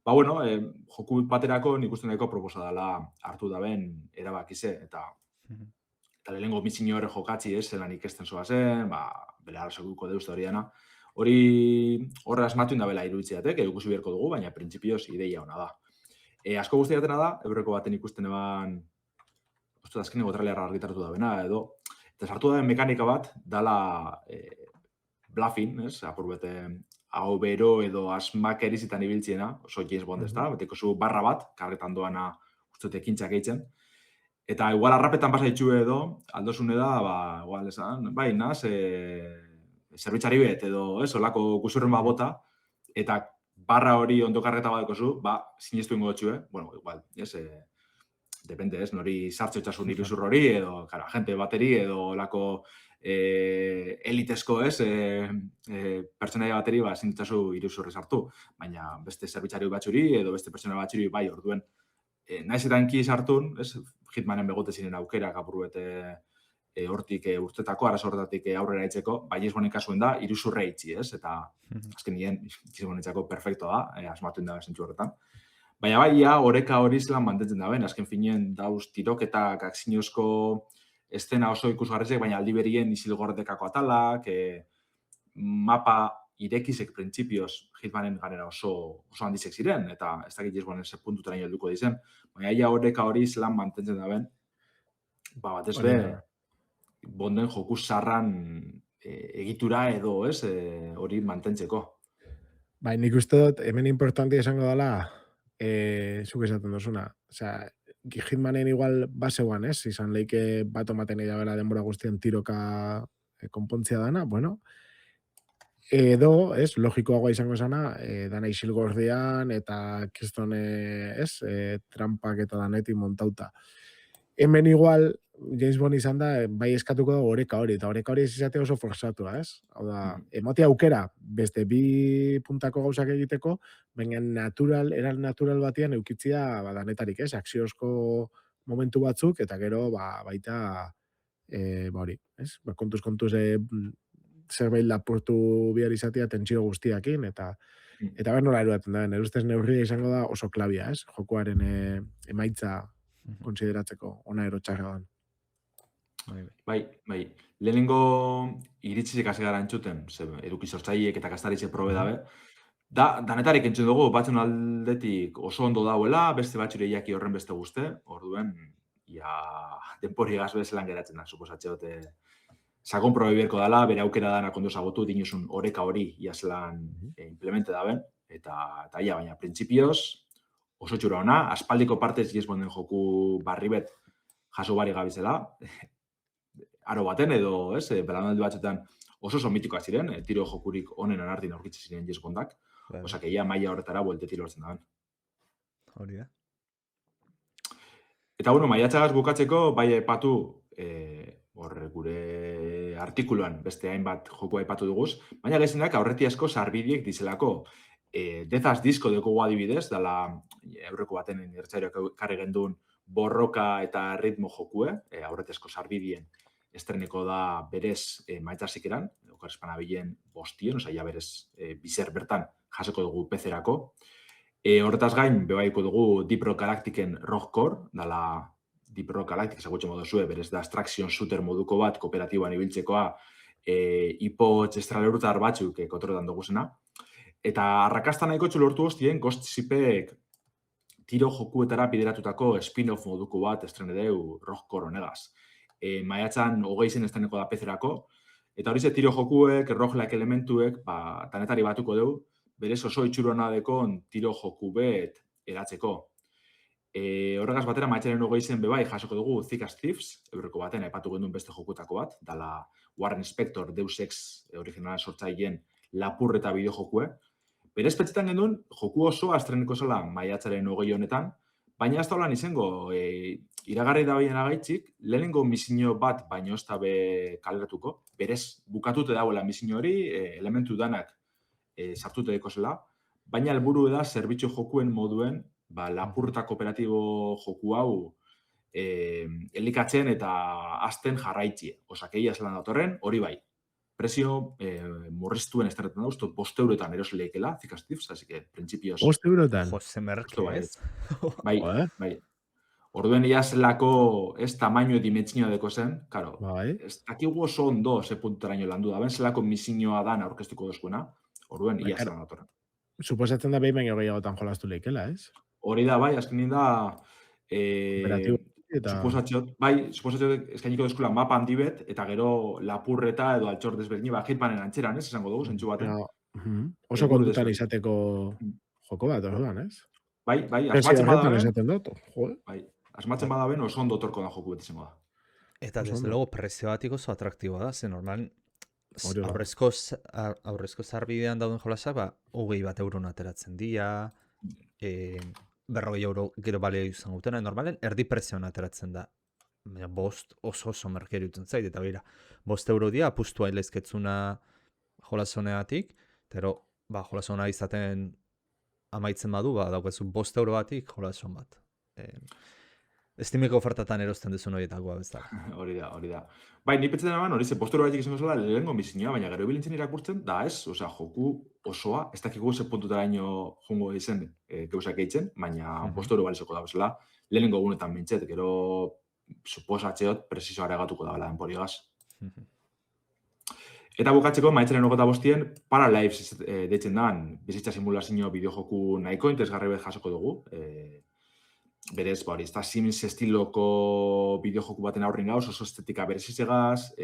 Joku baterako nik uste nahiko proposa dela hartu daben erabakize, eta lehenengo misinio horre jokatzi ez, zelan ikesten zoa zen, bela arrasakuko deuzta hori dena. Horre asmatu indabela iruditzeatek, ikusi beharko dugu, baina printzipioz ideia ona da. Asko guztiatena da, eureko baten ikusten eban, azkeneko trailerra argitaratu dabena, edo, eta sartu daben mekanika bat, dala bluffing, ez, apurbete hau bero edo asmak erizitan ibiltziena, oso James Bond ez da, beteko zu barra bat, kargetan doana uste ekintzak eitzen, eta igual arrapetan pasa itxue edo, aldosune da, igual esan, bai, naz, zerbitzari bet edo, ez, olako kusurren bota, eta barra hori ondo kargeta badeko zu, sinestu ingo txue, igual, ez, depende, ez, nori sartze otxasun iruzur hori, edo, kara, agente bateri, edo olako elitezko, ez, pertsonaia bateri, zintzazu iruzurre sartu, baina beste zerbitzari batxuri, edo beste pertsona batxuri, bai, orduen, naiz eta enki sartun, ez, Hitmanen begote ziren aukerak apuru bete hortik urtetako, arazo horretatik aurrera itzeko, bai James kasuen da, iruzurre itzi, ez, eta azken nien, James Bondentzako perfecto da, asmatu inda zentzu horretan. Baina bai, oreka hori zelan mantentzen da ben, azken finien dauz tiroketak, akzinozko estena oso ikusgarrizek, baina aldi berien isilgordekako atalak, mapa irekizek printzipioz Hitmanen ganera oso handizek ziren, eta ez dakit James Bonden puntutan helduko dizen, baina ia oreka hori zelan mantentzen da ben, batez be, Bonden joku zarran egitura edo, ez, hori mantentzeko. Bai, nik uste dut, hemen importantia esango dela, zuk esaten dozuna. Osea, Hitmanen igual baseguan, ez? Izan leike bat omaten egia bela denbora guztien tiroka konpontzia dana, edo, ez, logikoagoa izango esana, dana isilgordean eta kiston, ez, trampak eta danetik montauta. Hemen igual, James Bond izan da, bai eskatuko da oreka hori, eta oreka hori ez izate oso forzatua, ez? Hau da, emoti aukera, beste bi puntako gauzak egiteko, baina eran natural batian eukitzia danetarik, ez? Akziozko momentu batzuk, eta gero, baita, hori, ez? Kontuz, zerbait lapurtu bihar izatea tentsio guztiakin, eta ber nola eruaten da, nire ustez neurria izango da oso klabia, ez? Jokoaren emaitza konsideratzeko ona erotxarra dan. Bai. Lehenengo iritzizik hasi gara entzuten, eduki sortzaileek eta kastaritze probe dabe, danetarik entzun dugu, batzun aldetik oso ondo dauela, beste batxure iaki horren beste guzte, orduen, denpori gazbezelan geratzen da, suposatxe dute, sakon probe bierko dela, bere aukera dana kondo zagotu, dinuzun oreka hori iazelan implemente daben, eta baina, printzipioz, oso txura ona, aspaldiko partez James Bonden joku barri bet jaso bari gabizela, aro baten edo, ez, belanaldi batzuetan oso mitikoak ziren, tiro jokurik onen anartin aurkitzen ziren James Bondak, osak egia maila horretara bueltetik lortzen daben. Hori da. Eta, maiatzagaz bukatzeko, bai aipatu, gure artikuluan beste hainbat joku aipatu duguz, baina gezenak aurreti asko sarbidiek dizelako, Dezaz disko dugu adibidez, dala aurreko baten irtzairok karri gendun borroka eta ritmo jokue, aurretezko sarbidien estreneko da berez maiatzazikeran, okarespanabilen bostien, osea, ja berez bizer bertan jasoko dugu PC-erako. Horretaz gain, bebaiko dugu Deep Rock Galacticen Rogue Core, dala Deep Rock Galactic, ezagutzen modu zue, berez da extraction shooter moduko bat, kooperatiboan ibiltzekoa, ipotx estralerrutar batzuk kontroletan duguzena. Eta arrakasta nahiko lortu hostien, Ghost Shipek tiro jokuetara bideratutako spin-off moduko bat estrenedeu Rogue Core honegaz. Maiatzan 20 estreneko da PC-erako, eta hori ze tiro jokuek, roguelike elementuek, tanetari batuko dugu, berez oso itxurona dekon tiro joku bet eratzeko. Horregaz batera, maiatzaren 20 bebai jasoko dugu Thick as Thieves, eurreko baten aipatu genduen beste jokutako bat, dala Warren Spector, Deus Ex originala sortzaileen lapur eta bideo jokue. Berez petxetan genduen, joku osoa estreneko zela maiatzaren 20 honetan, baina ez da holan izango, iragarri da behien agaitzik, lehenengo misinio bat baino ez da be kaleratuko, berez bukatute dauela misinio hori, elementu danak sartute deko zela, baina helburu da zerbitzu jokuen moduen, lapur eta kooperatibo joku hau elikatzen eta azten jarraitzie. Osakei zelan datorren, hori bai. Prezio murriztuen estrenetan da, uste 5 eurotan erosleikela, Thick as Thieves, así que, principios... 5 eurotan? Jose Merke, ez? Bai, bai. Orduen ia zelako ez tamaino dimentsinoa deko zen, karo, ez dakigu oso ondo ze puntaraino landu da, ben zelako misinioa dan aurkeztuko dozkuena, orduen ia zelan datorren. Suposatzen da behin baino gehiagotan jolastu leikela, ez? Hori da, bai, azkenin da... Suposatxot eskainiko dezkula mapa handi bet, eta gero lapurreta edo altxor desberdin, hitmanen antxeran, ez? Esango dugu, zentsu baten. Oso kontutan izateko joko bat, orduan, ez? Bai, asmatzen bada ben, oso ondo torko da joku bet izango da. Eta desde luego prezioatik oso atraktiboa da, zen normal aurrezko zarbidean dauden jolasak, 20 euron ateratzen dira, 40 euro gero balio izan gutena, normalen erdi prezioan ateratzen da. Baina 5 oso merkeri duten zait, eta bera, 5 euro dia apustu ailezketzuna jolasoneatik, pero jolasona izaten amaitzen badu, daukazu 5 euro batik jolason bat. Estimiko ofertatan erosten duzun horietakoa bezala. Hori da. Bai, ni petxetan eman, hori ze posturo batik izango zela lehengo misinioa, baina gero bilintzen irakurtzen, da ez, osea, joku osoa, ez dakiko ze puntutaraino jungo izen gausak eitzen, baina posturo balizoko da bezala, lehenengo gunetan mintzet, gero suposatzeot presizo aregatuko da bela denporigaz. Eta bukatzeko, maiatzaren 25 Paralives deitzen dan, bizitza simulazio bideojoku nahiko interesgarri bet jasoko dugu, berez, ez da Sims estiloko bideojoku baten aurrin gauz, oso estetika berezizegaz,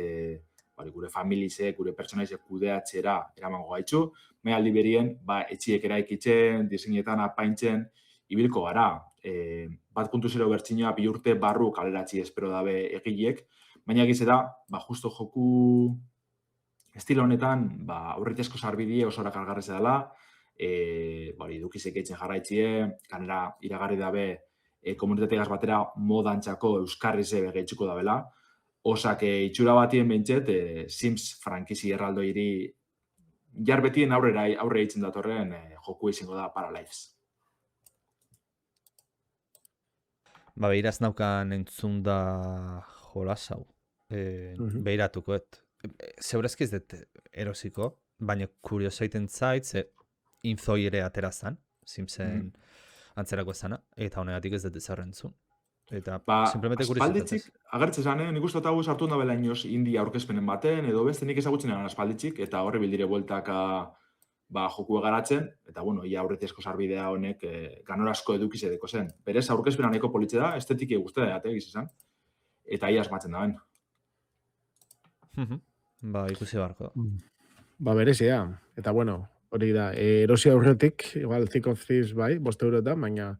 gure familizek, gure pertsonaizek kudeatzera eramango gaitzu, mai aldi berien, etxiek eraikitzen, diseinetan apaintzen, ibilko gara. 1.0 bertsinoa 2 urte barru kaleratzi espero dabe egileek, baina egize da, justo joku estilo honetan, aurritezko sarbidie oso erakargarrez dela, dukizek eitzen jarraitzie, kanera iragarri dabe komunitateagaz batera modantxako euskarrize gehiatziko da bela. Osak itxura batien bentzet, Sims frankizi erraldo iri jarbetien aurre eitzen datorren joku izango da Paralives. Behiraz naukan entzun da jolas hau. Behiratuko, Zeurazki ez dut erosiko, baina kuriosoiten zait, infoi ere atera zan, Simsen antzerako ezana, eta honegatik ez dut ezarrentzun. Eta simplemente kuriosotatez. Agertzen zan, nik uste hau sartu da bela inoz India aurkezpenen baten, edo beste nik ezagutzen eran aspalditzik, eta horre bildire bueltaka joku garatzen, eta ia aurretiazko sarbidea honek ganorazko edukiz edeko zen. Berez aurkezpena nahiko politxe da, estetike guztia da, gizizan, eta ia asmatzen da ben. Ikusi barko. Berezia, eta hori da, erosi aurretik, igual Thick of Thieves 5 eurotan, baina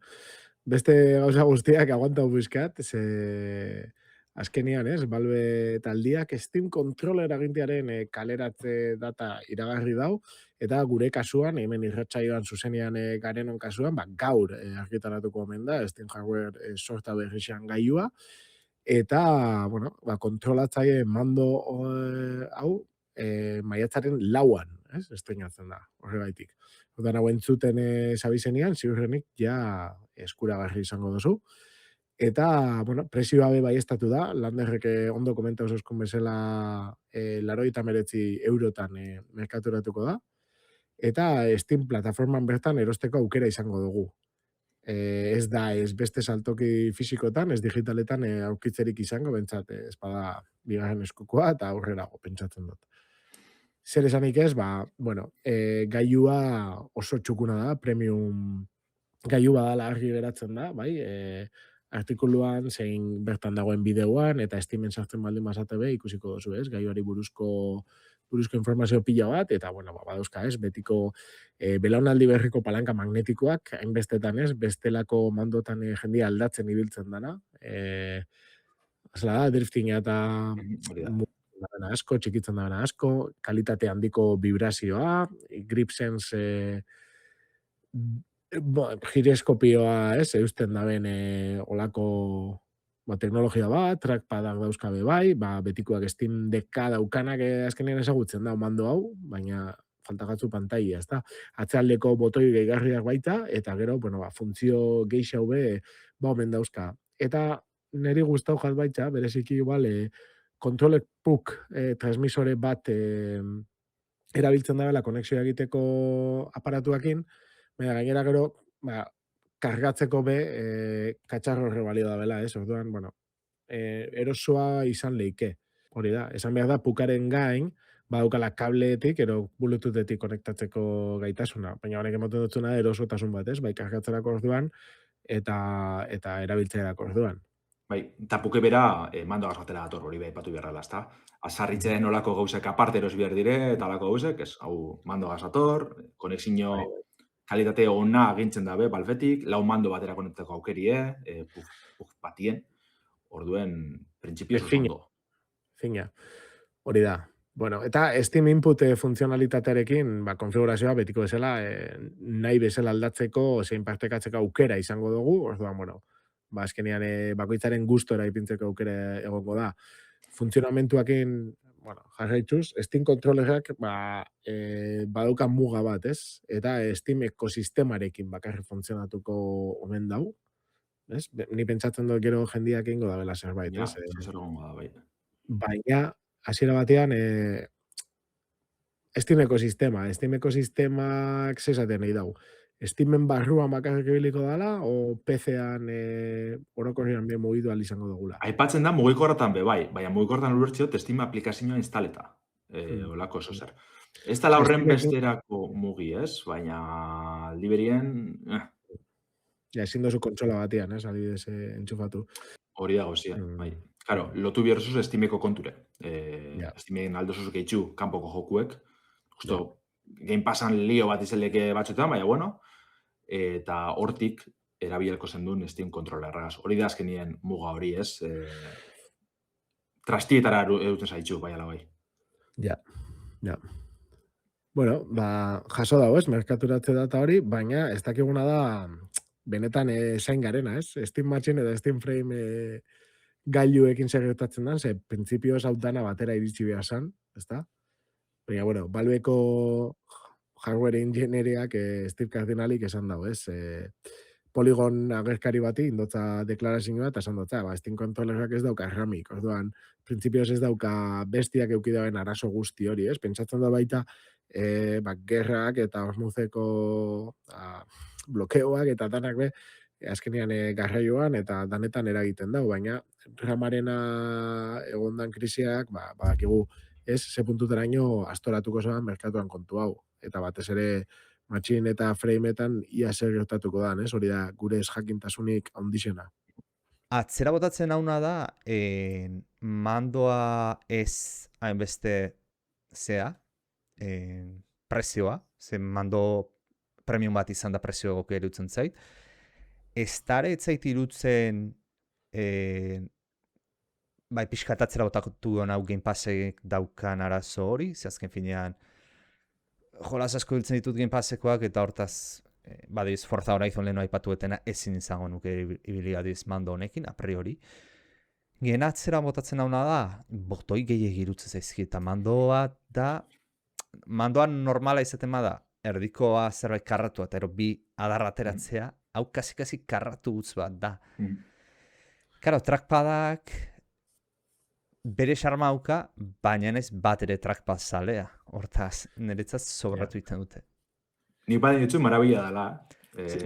beste gauza guztiak aguantau bizkat, azkenian, Valve taldiak Steam Controller agintearen kaleratze data iragarri dau, eta gure kasuan, hemen irratsaioan zuzenean garenon kasuan, gaur argitaratuko omen da, Steam Hardware sorta berrixan gaiua, eta, kontrolatzaile mando hau, maiatzaren 4an, estreinatzen da, horregaitik. Odan hau entzuten zabizenean, ziurrenik ja eskuragarri izango duzu. Eta, bueno, presioa be baiestatu da, Landerrek ondo komenta osaskun bezala 89 eurotan merkaturatuko da. Eta Steam plataforman bertan erosteko aukera izango dugu. Ez da, ez beste saltoki fisikotan, ez digitaletan aurkitzerik izango, bentsat, ez bada bigarren eskukoa eta aurrerago pentsatzen dut. Zer esanik ez, bueno, gailua oso txukuna da, premium gailua dala argi geratzen da, bai, artikuluan, zein bertan dagoen bideoan, eta Steamen sartzen baldin bazate be, ikusiko duzu, ez, gailuari buruzko informazio pila bat, eta, bueno, badauzka, ez, betiko belaunaldi berriko palanka magnetikoak, hainbestetan ez, bestelako mandotan jendia aldatzen ibiltzen dana, da, driftinga eta asko, txikitzen da asko, kalitate handiko vibrazioa, grip sense gireskopioa, ez, eusten daben olako teknologia bat, trackpadak dauzkabe bai, betikoak Steam Decka daukanak azkenean ezagutzen da mando hau, baina faltagatzu pantaila, ez da. Atzealdeko botoi gehigarriak baita, eta gero, bueno, funtzio geixau be, omen dauzka. Eta niri gustau jat baita, bereziki igual, kontrolek puk transmisore bat erabiltzen dabela konexioa egiteko aparatuakin, baina gainera gero, kargatzeko be, katxarro horre balio da bela, ez? Orduan, bueno, erosoa izan leike. Hori da, esan behar da, pukaren gain, badaukala kableetik, ero bluetoothtetik konektatzeko gaitasuna. Baina honek ematen dutzuna erosotasun bat, ez? Bai, kargatzerako orduan, eta erabiltzerako orduan. Bai, eta puke bera mando gazatera dator hori aipatu beharrela, ezta? Azarritzen olako gauzek aparte eros behar dire, eta olako gauzek, ez, hau mando gazator, konexio kalitate ona agintzen dabe, balfetik, lau mando batera konektako aukerie, puf batien, orduen, printzipioz oso. Fina, hori da. Bueno, eta Steam Input funtzionalitatearekin, konfigurazioa betiko bezala, nahi bezala aldatzeko, zein partekatzeko aukera izango dugu, orduan, bueno, azkenean bakoitzaren gustora ipintzeko aukera egongo da. Funtzionamentuakin, bueno, jarraitzuz, Steam kontrolerak badauka muga bat, ez? Eta Steam ekosistemarekin bakarri funtzionatuko omen dau, ez? Ni pentsatzen dut gero jendiak ingo da bela zerbait, ez? Zer gongo da, bai. Baina, hasiera batean, Steam ekosistemak zezaten nahi dau. Steamen barruan bakarrik ibiliko dala, o PC-an orokorrean be mugitu izango dugula? Aipatzen da mugikorratan be, bai. Baina mugikorratan ulertziot Steam aplikazioa instaleta. Olako oso zer. Ez da horren besterako mugi, ez? Baina liberien... Ja, ezin dozu kontsola batean, ez? Adibidez entxufatu. Hori da gozia, bai. Claro, lotu biharzuz Steameko konture. Steamen aldozuz gehitxu kanpoko jokuek. Justo, Game Passan lio bat izeleke batzuetan, baina bueno, eta hortik erabielko zendun Steam kontrolerragaz. Hori da azkenien muga hori, ez? Trastietara eduten zaitxu, bai ala bai. Ja. Bueno, jaso dago, ez? Merkaturatze data hori, baina ez dakiguna da benetan zain garena, ez? Steam Machine eta Steam Frame gailuekin segertatzen dan, ze printzipioz hau dana batera iritsi behar zan, ez da? Baina, bueno, Valveko hardware engineeriak Steve Cardinalik esan dago, ez? Polygon agerkari bati indotza deklarazioa eta esan dutza, Steam kontrolerak ez dauka ramik, orduan, printzipioz ez dauka bestiak eukidaben arazo guzti hori, ez? Pentsatzen da baita, gerrak eta hormuzeko blokeoak eta danak be, azkenean garraioan eta danetan eragiten dau, baina ramarena egondan krisiak, badakigu, ez, ze puntuteraino astoratuko zoan merkatuan kontu hau. Eta batez ere Machine eta Frameetan ia zer gertatuko da, ez? Hori da gure ez jakintasunik handixena. Atzera botatzen hauna da, mandoa ez hainbeste zea, prezioa, ze mando premium bat izan da prezio egokia irutzen zait. Ez dara etzait irutzen bai, pixkatatzera botakatu hau Game Passek daukan arazo hori, ze azken finean jolas asko biltzen ditut Game Passekoak, eta hortaz, badiz, Forza Horizon lehenu aipatuetena ezin izango nuke ibili adiz mando honekin, a priori. Genatzera botatzen hauna da, botoi gehiagi irutzen zaizki, eta mandoa normala izaten da, erdikoa zerbait karratu, eta ero bi adarra ateratzea, hau kasi karratu gutz bat da. Karo, trackpadak bere xarma dauka, baina ez bat ere trackpad zalea. Hortaz, niretzat sobratu iten dute. Nik badin ditzu marabila dela.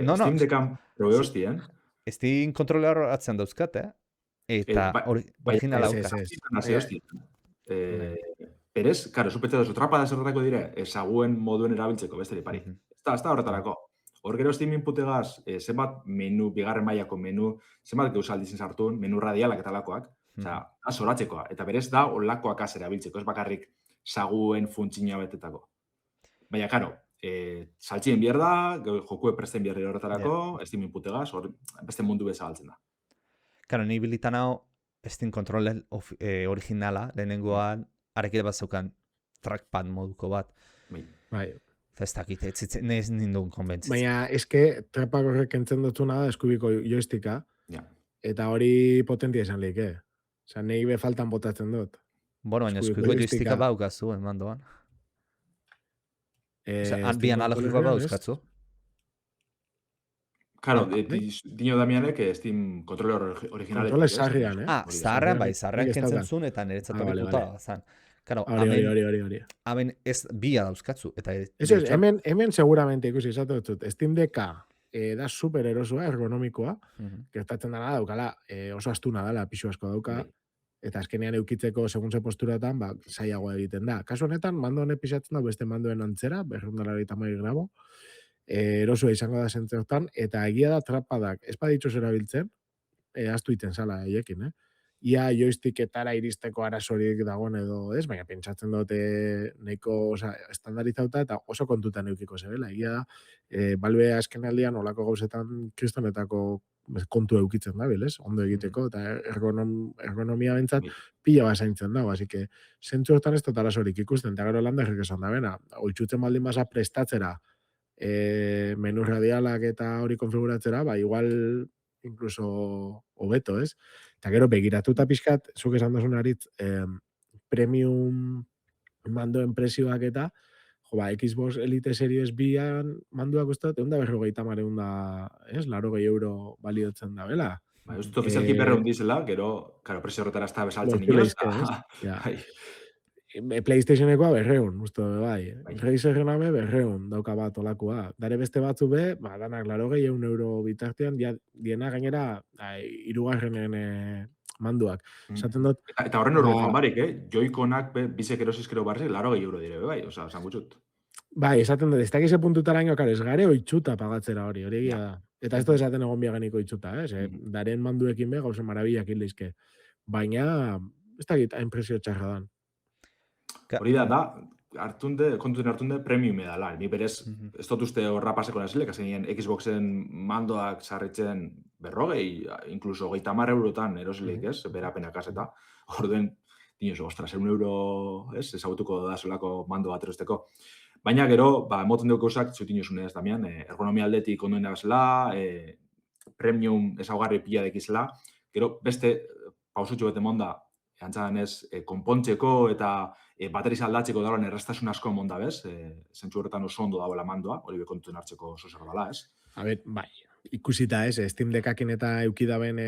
No, Steam Deckan probe hostien. Steam kontroler atzen dauzkat, eta originala dauka. Berez, karo, supetze dozu, trapada zerretako dire, ezaguen moduen erabiltzeko, beste pari. Ez da horretarako. Hor gero Steam inputegaz, zenbat menu, bigarren mailako menu, zenbat geuz aldizen sartun, menu radialak eta lakoak, da zoratzekoa. Eta berez da, olakoak az erabiltzeko, ez bakarrik saguen funtzioa betetako. Baina, karo, saltxien bier da, jokue presten bier horretarako, Steam inputegaz, beste mundu bezagaltzen da. Karo, ni bilitan hau Steam controller originala, lehenengoan, arekide bat zeukan trackpad moduko bat. Bai. Ez dakit, ez nindun konbentzitzen. Baina, eske, trapak horrek entzen dutuna da eskubiko joysticka, eta hori potentia esan lehik, Osa, nahi be faltan botatzen dut. Bueno, baina eskubiko joysticka baukazu, mandoan. Bi analogikoa bauzkatzu. Claro, dino Damianek Steam kontroler originale. Kontrole sarrian, Zaharrean bai, zaharrean kentzen zuen eta niretzat horrekuta zan. Claro, hori. Hemen ez bia dauzkatzu. Eso es, hemen seguramente ikusi izatu dut. Steam Decka da super erosua, ergonomikoa, gertatzen dena daukala, oso astuna dela, pixu asko dauka, eta azkenean eukitzeko segun ze posturatan, zailagoa egiten da. Kasu honetan, mando honek pisatzen da beste mandoen antzera, 280 gramo, erosua izango da zentzeotan, eta egia da trapadak, ez baditxos erabiltzen, astu iten zala eiekin, Ia joysticketara iristeko arazorik dagoen edo ez, baina pentsatzen dute nahiko estandarizauta eta oso kontutan eukiko zebela. Egia da, Valve azken aldian olako gauzetan kristonetako kontu eukitzen da, ez? Ondo egiteko, eta ergonomia bentsat pila bazaintzen dago, así que zentzu hortan ez dut arazorik ikusten, eta gero landarrik esan da bena, oitzutzen baldin baza prestatzera menu radialak eta hori konfiguratzera, igual incluso hobeto, ez? Eta gero begiratuta pixkat, zuk esan dozun aritz, premium mandoen presioak eta, Xbox Elite Series Bian manduak uste, 150 ez? 80 euro baliotzen da, bela? Ez dut ofizialki 200 dizela, gero, presio horretara ez da besaltzen inoz. PlayStationekoa 200, uste bai. Razerren abe 200 dauka bat olakoa. Dare beste batzu be, danak 80 euro bitartean, diena gainera hirugarrenen manduak. Esaten dut... Eta horren hori joan barik, Joy-Conak bizek erosizkero barri 80 euro dire, bai, oza, esan gutxut. Bai, esaten dut, ez dakize puntutara ino, ez gare oitzuta pagatzera hori egia da. Eta ez dut esaten egon biaganiko oitzuta, daren manduekin be, gauzen marabilak hildeizke. Baina, ez dakit, hain presio txarra dan. Hori da, kontuten hartunde premium edala. Ni berez, ez dut uste horra paseko nazilek, azkenien Xboxen mandoak sarritzen 40, inkluso 30 eurotan erosileik, ez? Berapenak azeta. Orduen, dinoso, ostras, 1 euro, ez? Ezagutuko da solako mando bat erosteko. Baina gero, emoten dugu gauzak, zutin josunez, Damian, ergonomia aldetik ondoen da bezala, premium ezaugarri pila dekizela, gero beste pausutxo bete monda, antzadan ez, konpontzeko eta bateriz aldatzeko dagoen erraztasun asko monda, bez? Zentzu horretan oso ondo dagoela mandoa, hori bekontuen hartzeko oso zer dela, ez? Bai, ikusita ez, Steam Deckakin eta eukidaben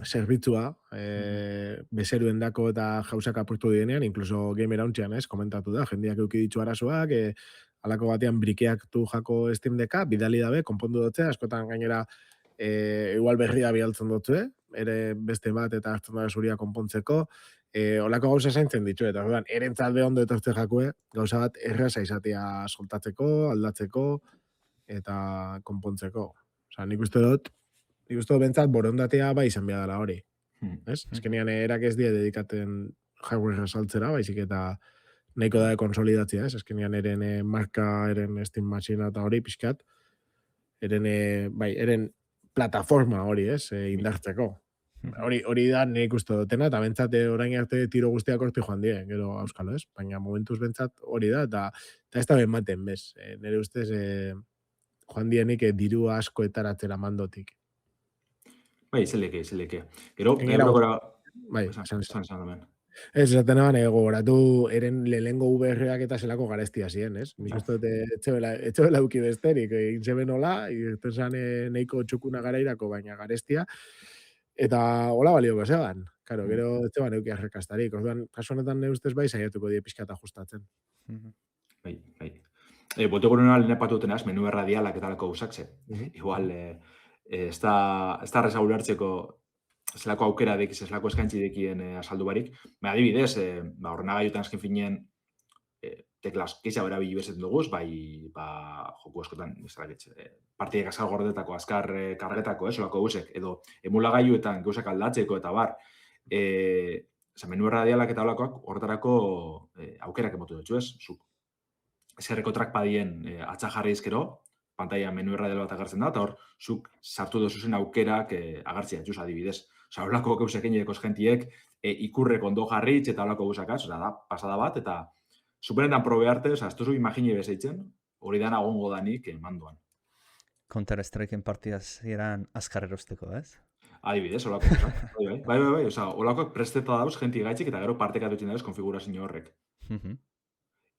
zerbitzua, bezeruen dako eta jauzak apurtu dienean, incluso Gamer Hauntzean, ez, komentatu da, jendeak eukiditzu arazoak, alako batean brikeak du jako Steam Decka, bidali dabe, konpondu dutze, askotan gainera igual berria bialtzen dutze, ere beste bat eta hartzen da zuria konpontzeko, olako gauza zaintzen ditu, eta erentzat ondo etortze jakue, gauza bat erraza izatea soltatzeko, aldatzeko, eta konpontzeko. Osa, nik uste dut bentsat borondatea bai izan behar dela hori. Azkenean erak ez die dedikaten hardware saltzera, baizik eta nahiko da konsolidatzea, ez? Azkenean eren marka, eren Steam Machine eta hori pixkat, eren plataforma hori, ez? Indartzeko. Hori da nik uste dutena, eta bentsat orain arte tiro guztiak horti joan die, gero auskalo, ez? Baina momentuz bentsat hori da, eta ez da benmaten, bez? Nire ustez, joan dienik diru asko etaratzera mandotik. Bai, zeleke. Gero, bai, ez, esaten eban, gogoratu eren lehengo VR-ak eta zelako garestia ziren, ez? Nik uste dut etxebela uki besterik, inzeben hola, irten zan neiko txukuna garairako, baina garestia, Eta hola balioko zeban. Karo, gero ez zeban euki arrekastarik. Orduan, kasu honetan ne ustez bai saiatuko die pixka eta ajustatzen. Bai. Boteguren lehen epatu dutenaz, menu erradialak eta alako gauzak, igual, ez da reza ulertzeko zelako aukera dekiz, zelako eskaintzi dekien asaldu barik. Adibidez, ordenagailutan azken finean teklas keixa bera bilu bezetzen duguz, bai, joku askotan, partidek azkar gordetako, azkar kargetako, solako gauzek, edo emulagailuetan gauzak aldatzeko eta bar, menu erradialak eta olakoak horretarako aukerak emotu dutxu ez, zuk eskerreko trackpadien atxa jarri izkero, pantalla menu erradial bat agertzen da, eta hor, zuk sartu dozuzen aukerak agertzea, juz adibidez. Osa, horlako gauzak egin jentiek ikurrek ondo jarritz eta horlako gauzak da, pasada bat, eta superetan probe arte, osa, ez duzu imagine bezeitzen, hori dana gongo danik mandoan. Counter-Strikeen partidaz eran azkar erosteko, ez? Adibidez, holako gauzak. Bai, osa, holakoak presteta dauz jenti gaitzik eta gero partekatu egiten dauz konfigurazio horrek.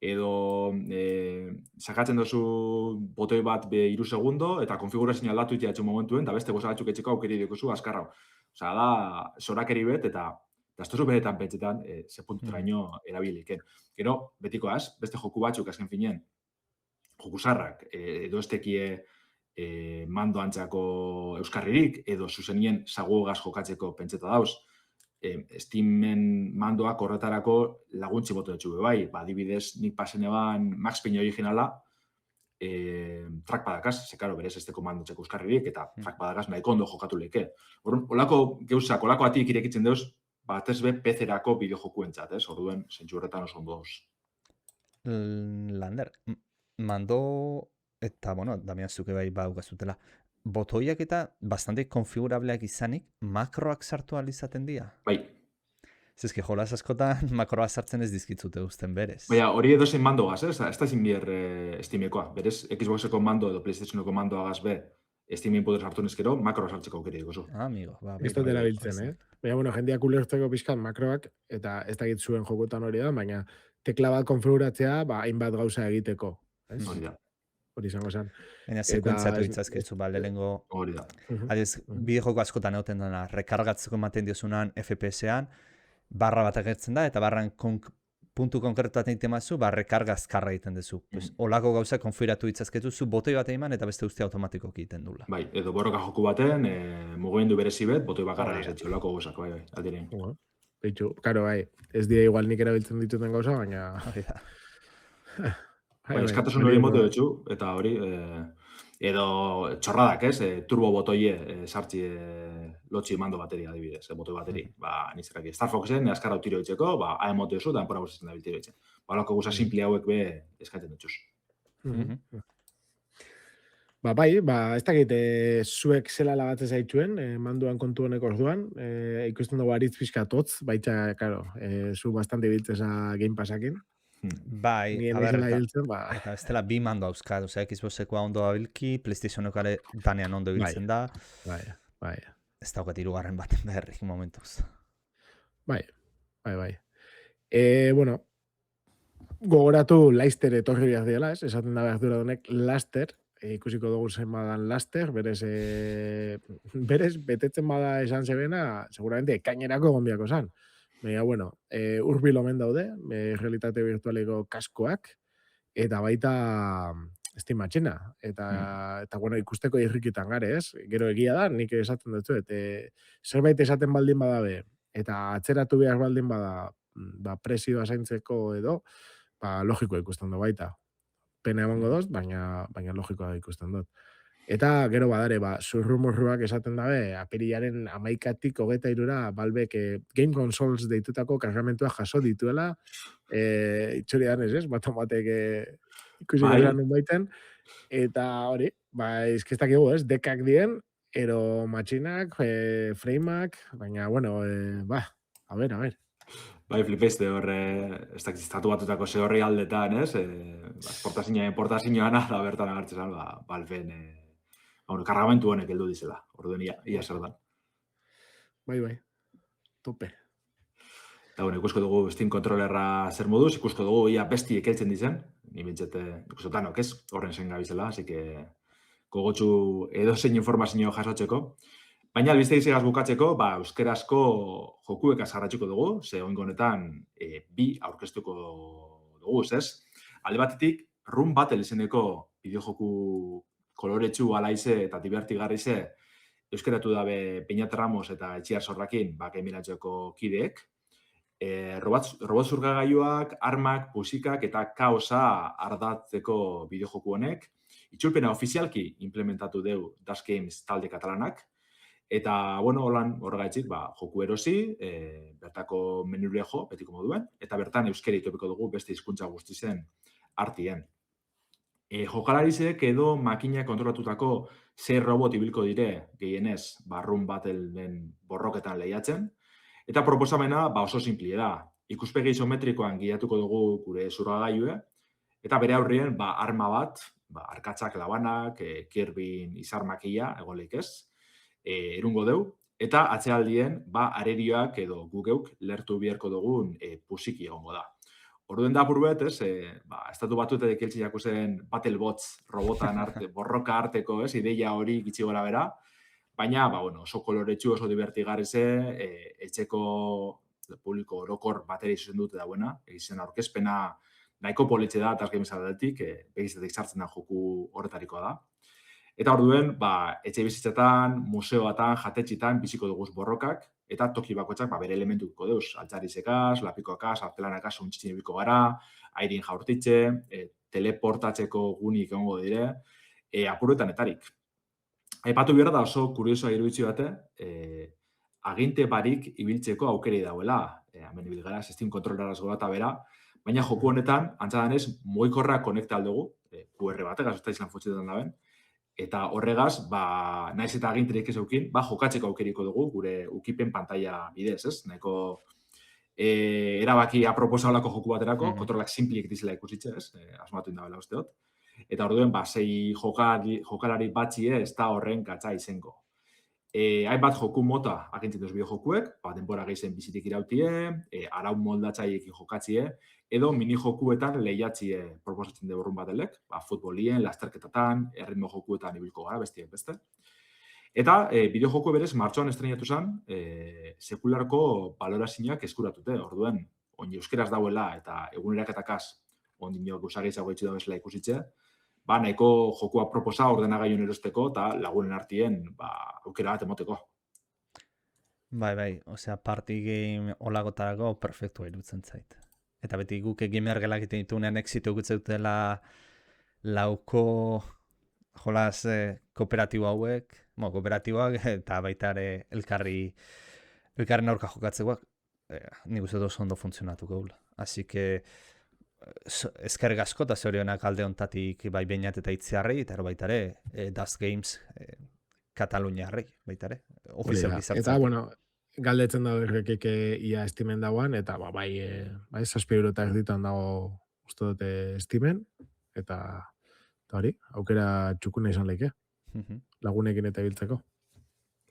Edo sakatzen duzu botoi bat 3 segundo eta konfigurazioa aldatu itea momentuen, eta beste goza batzuk etxeko aukeri dikozu azkarra. Osa, da, zorakeri bet, eta ez duzu beretan pentsetan, ze puntuteraino erabiliken. Gero, betikoaz, beste joku batzuk azken finean, joku zarrak, edo ez tekie mando antzako euskarririk, edo zuzenien saguegaz jokatzeko pentseta dauz, Steamen mandoak horretarako laguntzi boto dutxu bai, adibidez nik pasen eban Max Payne originala trackpadakaz, karo, berez esteko mandotzeko euskarririk, eta trackpadakaz nahiko ondo jokatu leke. Olako gauzak, olako atik irekitzen deuz, batez be PC-erako bideojokuentzat, ez? Orduen, zentsu horretan oso ondo doz. Lander, mando, eta, bueno, Damian zuke bai baugazutela, botoiak eta bastante konfigurableak izanik, makroak sartu izaten dira? Bai. Zezke, jolaz askotan makroa sartzen ez dizkitzute guzten berez. Baina, hori edo zein mando gaz, ez da ezin bier Steamekoa. Berez, Xboxeko mando edo PlayStationeko mandoa gaz be, Steamen poder sartu neskero, makroa sartzeko aukeri dikozu. Amigo. Ez dut erabiltzen, Baina, bueno, jendeak ulertzeko pixkan makroak, eta ez dakit zuen jokotan hori da, baina tekla bat konfiguratzea, hainbat gauza egiteko. Hori da. Hori izango zen. Baina sekuentziatu itzazkezu, lehenengo... Hori da. Adiz, bidejoko askotan egoten dena, rekargatzeko ematen diozunan FPS-ean, barra bat agertzen da, eta barran puntu konkretu bat egiten mazu, rekarga azkarra egiten duzu. Olako gauza konfiguratu itzazkezu, zu botoi bat eman, eta beste guzti automatikoki egiten dula. Bai, edo borroka joku baten, mugimendu berezi bet, botoi bakarra ezetxe, olako gauzak, bai, aldiren. Beitu, karo, bai, ez dira igual nik erabiltzen dituten gauza, baina... Eskatasun hori moto dutxu, eta hori, edo txorradak, ez, turbo botoie sartzi lotxi mando bateria adibidez, botoi bateri. Nizeraki, Star Foxen, azkarra tiro ditzeko, moto duzu, eta enpora gustatzen da biltiro ditzen. Balako guza simple hauek be eskatzen dutxuz. Bai, ez dakit, zuek zela lagatzen zaituen, manduan kontu honek orduan, ikusten dugu aritz pixkatotz, baita, karo, zu bastante biltzeza Game Passakin. Bai, eta ez dela bi mando hauzkat, Xboxekoa ondo abilki, PlayStationeko ere danean ondo biltzen da. Bai. Ez daukat irugarren baten beharrik momentuz. Bai. Bueno, gogoratu Leicester etorri behar diela, esaten da behar dura honek Leicester, ikusiko dugu zen badan Leicester, berez betetzen bada esan zebena, seguramente ekainerako egonbiako zan. Baina, bueno, urbil omen daude, realitate virtualeko kaskoak, eta baita Steam matxina. Eta bueno, ikusteko irrikitan gare, ez? Gero egia da, nik esaten dut, zerbait esaten baldin badabe, eta atzeratu behar baldin bada presioa zaintzeko edo, logikoa ikusten du baita. Pena emango doz, baina logikoa ikusten dut. Eta gero badare, zurrumurruak esaten dabe, apirilaren 11-tik 23 Valvek Game Consoles deitutako kargamentua jaso dituela, itxurian ez, batek ikusi gara nun baiten, eta hori, izkestak egu ez, dekak dien, ero matxinak, frameak, baina, bueno, a ver. Bai, flipeste hor, ez dakiztatu batutako ze horri aldetan, ez? Portazioan da bertan agertzen, Valven, kargamentu honek heldu dizela, orduen ia zer dan. Bai, tope. Eta, bueno, ikusko dugu Steam Controllerra zer moduz, ikusko dugu ia besti ekeltzen dizen, ni bintzete ikustotanok ez, horren zen gabizela, así que gogotxu edo zein informazio jasotzeko. Baina albiste izegaz bukatzeko, euskerazko jokuek azarratxuko dugu, ze oingo honetan bi aurkeztuko dugu, ez? Alde batetik, Run Battle izeneko bideojoku koloretsu alaize eta divertigarrize euskeratu dabe Peñat Ramos eta Etxiar Zorrakin, Game kideek. Robot zurgagailuak, armak, musikak eta kaosa ardatzeko bideojoku honek. Itzulpena ofizialki implementatu deu Das Games talde katalanak. Eta, holan horregaitzik, joku erosi, bertako menure jo, betiko moduen, eta bertan euskera itopiko dugu beste hizkuntza guztizen artien. Jokalarizek edo makina kontrolatutako 6 robot ibilko dire gehienez Run Battle-en borroketan lehiatzen, eta proposamena oso simplie da. Ikuspegi isometrikoan gidatuko dugu gure zurgagailue, eta bere aurrien arma bat, arkatzak labanak, Kirbyn izar makia, egoleik ez, erungo deu, eta atzealdien arerioak edo gugeuk lertu biherko dugun pusiki egongo da. Orduen da burbet, estatu batuetek eltziako zen Battlebots robotan arte, borroka arteko, ideia hori gitxi gora bera, baina, oso koloretsu, oso divertigarrize, etxeko publiko orokor bateri zuzen dute dauena, egizien aurkezpena nahiko politxe da, Das Games aldetik, begizetek sartzen da joku horretarikoa da. Eta orduen, etxe bizitzetan, museoatan, jatetxitan biziko duguz borrokak, eta toki bakoitzak bere elementuko deuz. Altzarizekaz, lapikoakaz, artelanakaz, untxitzen ibiko gara, airin jaurtitxe, teleportatzeko gunik egongo dire, apuruetan etarik. Aipatu behar da oso kuriosoa iruditzi bate, aginte barik ibiltzeko aukeri dauela, hemen ibil gara, Steam kontrolaraz gora bera, baina joku honetan, antzadanez, mugikorra konekta aldugu, QR batek, azuzta izan fotxetan daben, eta horregaz, naiz eta aginterik ez eukin, jokatzeko aukeriko dugu, gure ukipen pantalla bidez, ez? Nahiko erabaki aproposa olako joku baterako, kontrolak simplik dizela ikusitxe, ez? Asmatu indabela usteot. Eta orduen, 6 jokalari batxie ez da horren gatza izengo. Hainbat joku mota agintzen duz biojokuek, denbora gehizen bizitik irautie, arau moldatzaiekin jokatzie, edo mini-jokuetan lehiatzie proposatzen dugu Run Battle-ek, futbolien, lasterketatan, erritmo jokuetan ibilko gara, bestiek beste. Eta bideojoku berez martxoan estrenatu zen, sekularko balorazioak eskuratute, orduen, oin euskeraz dauela eta eguneraketakaz, ondino gusageizago itxu da bezala ikusitxe, nahiko jokua proposa ordenagaiun erosteko eta lagunen artien aukera bat emoteko. Bai, osea, party game olagotarako perfektua irutzen zait. Eta beti guk gamer gelak egiten ditunean exito gutze dutela lauko jolas kooperatibo hauek, kooperatiboak eta baita ere elkarren aurka jokatzekoak, nik uste oso ondo funtzionatuko gula. Así que eskerrik asko eta zorionak alde hontatik bai Beñat eta Itziarrei, eta baita ere Das Games Kataluniarrei, baita ere, ofizial bizartzen. Eta, galdetzen dago errekik ia estimen dagoan, eta bai 7 euro eta erditan dago uste dute estimen, eta hori, aukera txukuna izan leike, lagunekin eta biltzeko.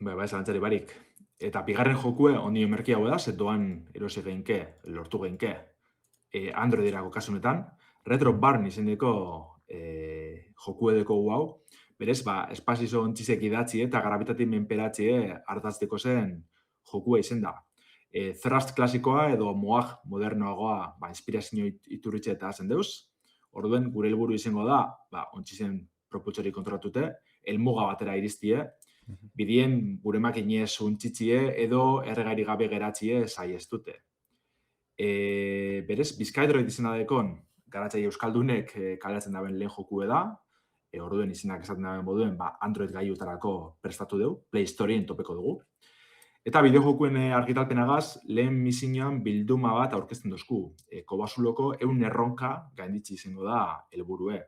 Bai, zalantzari barik. Eta bigarren jokue ondio merkia hau da, zetoan erosi geinke, lortu geinke, Androiderako kasunetan, Retro Barn izendeko joku edeko hau, berez, espazizo ontzizek idatzi eta garabitatik menperatzie hartazteko zen jokua izen da. Thrust klasikoa edo Moag modernoagoa inspirazio iturritxe eta zen deuz. Orduen, gure helburu izango da, ontzizen propultsori kontrolatute, helmuga batera iriztie, bidien gure makinez untzitzie edo erregairi gabe geratzie saiestute. Berez, Bizkaidroid izena dekon, garatzai euskaldunek kalatzen daben lehen jokue da, orduen izenak esaten daben moduen, Android gaiutarako prestatu dugu, Play Storeen topeko dugu. Eta bideojokuen argitalpenagaz, lehen misioan bilduma bat aurkezten dozku. Kobasuloko 100 erronka gainditzi izango da helburue.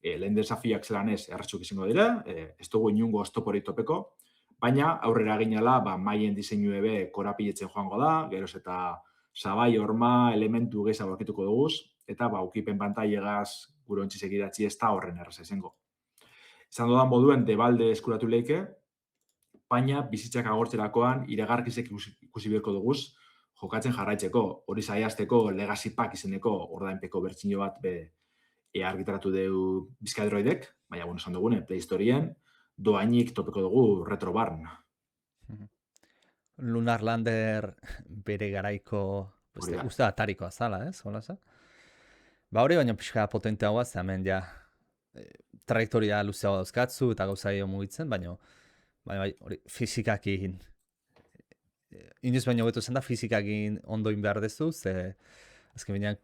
Lehen desafiak zelanez erratxuk izango dira, ez dugu inungo oztopori topeko, baina aurrera ginala maien diseinu ebe korapiletzen joango da, geroz eta sabai, horma, elementu gehiago aurkituko duguz, eta ukipen pantailegaz gure ontzizek idatzi ez da horren erraza izango. Izan dudan moduen debalde eskuratu leike, baina bizitzak agortzerakoan iragarkizek ikusi beharko duguz jokatzen jarraitzeko, hori zaiazteko Legacy Pack izeneko ordainpeko bertsio bat argitaratu dugu Bizkaidroidek, baina esan dugune, Play Storeen, doainik topeko dugu Retro Barn. Lunar Lander bere garaiko, Hori da. uste atarikoa zala, jolasa. Ba hori baina pixka potenteagoa, ze hemen ja trajektoria luzeagoa dauzkatzu eta gauza gehiago mugitzen, baina bai, hori fizikakin inoiz baino hobeto zen da fizikakin ondoin behar dezu, ze azken binean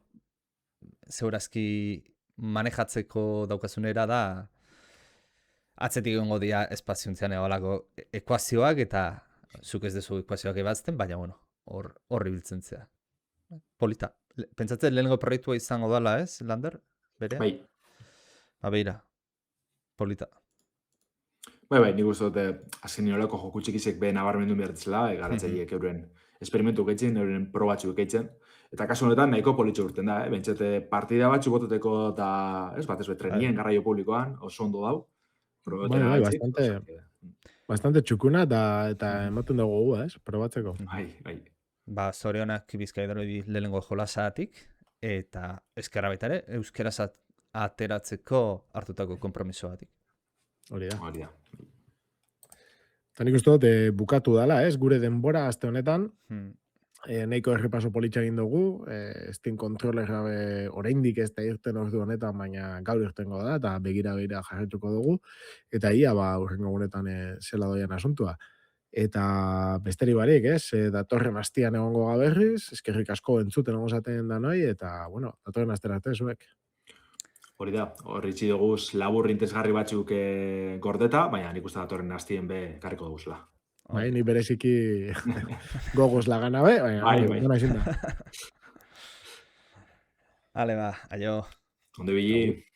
zeurazki manejatzeko daukazunera da atzetik egongo dira espaziontzean egalako ekuazioak eta zuk ez dezu ekuazioak ebazten, baina bueno, hor ibiltzen zea. Polita. Pentsatzen lehenengo proiektua izango dela, ez, Lander? Berea? Bai, Ba, beira. Polita. bai, nik uste dut, azken nolako joku txikizek be nabarmendu behar garatzaileek euren esperimentu gaitzen, euren probatxu gaitzen. Eta kasu honetan nahiko politxo urten da, bentsete partida batzu boteteko eta, ez bat, ez trenien garraio publikoan, oso ondo dau. Bai, bastante txukuna eta ematen dugu, probatzeko. Bai. Ba, zorionak Bizkaidoroi lehenengo jolasatik, eta eskerra baita ere, euskeraz ateratzeko hartutako konpromisoatik. Hori da. Hori da. Eta nik uste dut, bukatu dela, gure denbora aste honetan, nahiko errepaso politxa egin dugu, Steam Controller gabe oraindik ez da irten ordu honetan, baina gaur irtengo da, eta begira jarretuko dugu, eta ia, urrengo gunetan zela doian asuntua. Eta besteri barik, datorren astian egongo gaberriz, eskerrik asko entzuten egon zaten da noi, eta, bueno, datorren astera arte zuek. Hori da, horri dugu labur interesgarri batzuk gordeta, baina nik uste datorren astien be karriko duguzela. Bai, ni bereziki gogoz lagana be, baina gana izin da. Ale ba, aio. Ondo bili.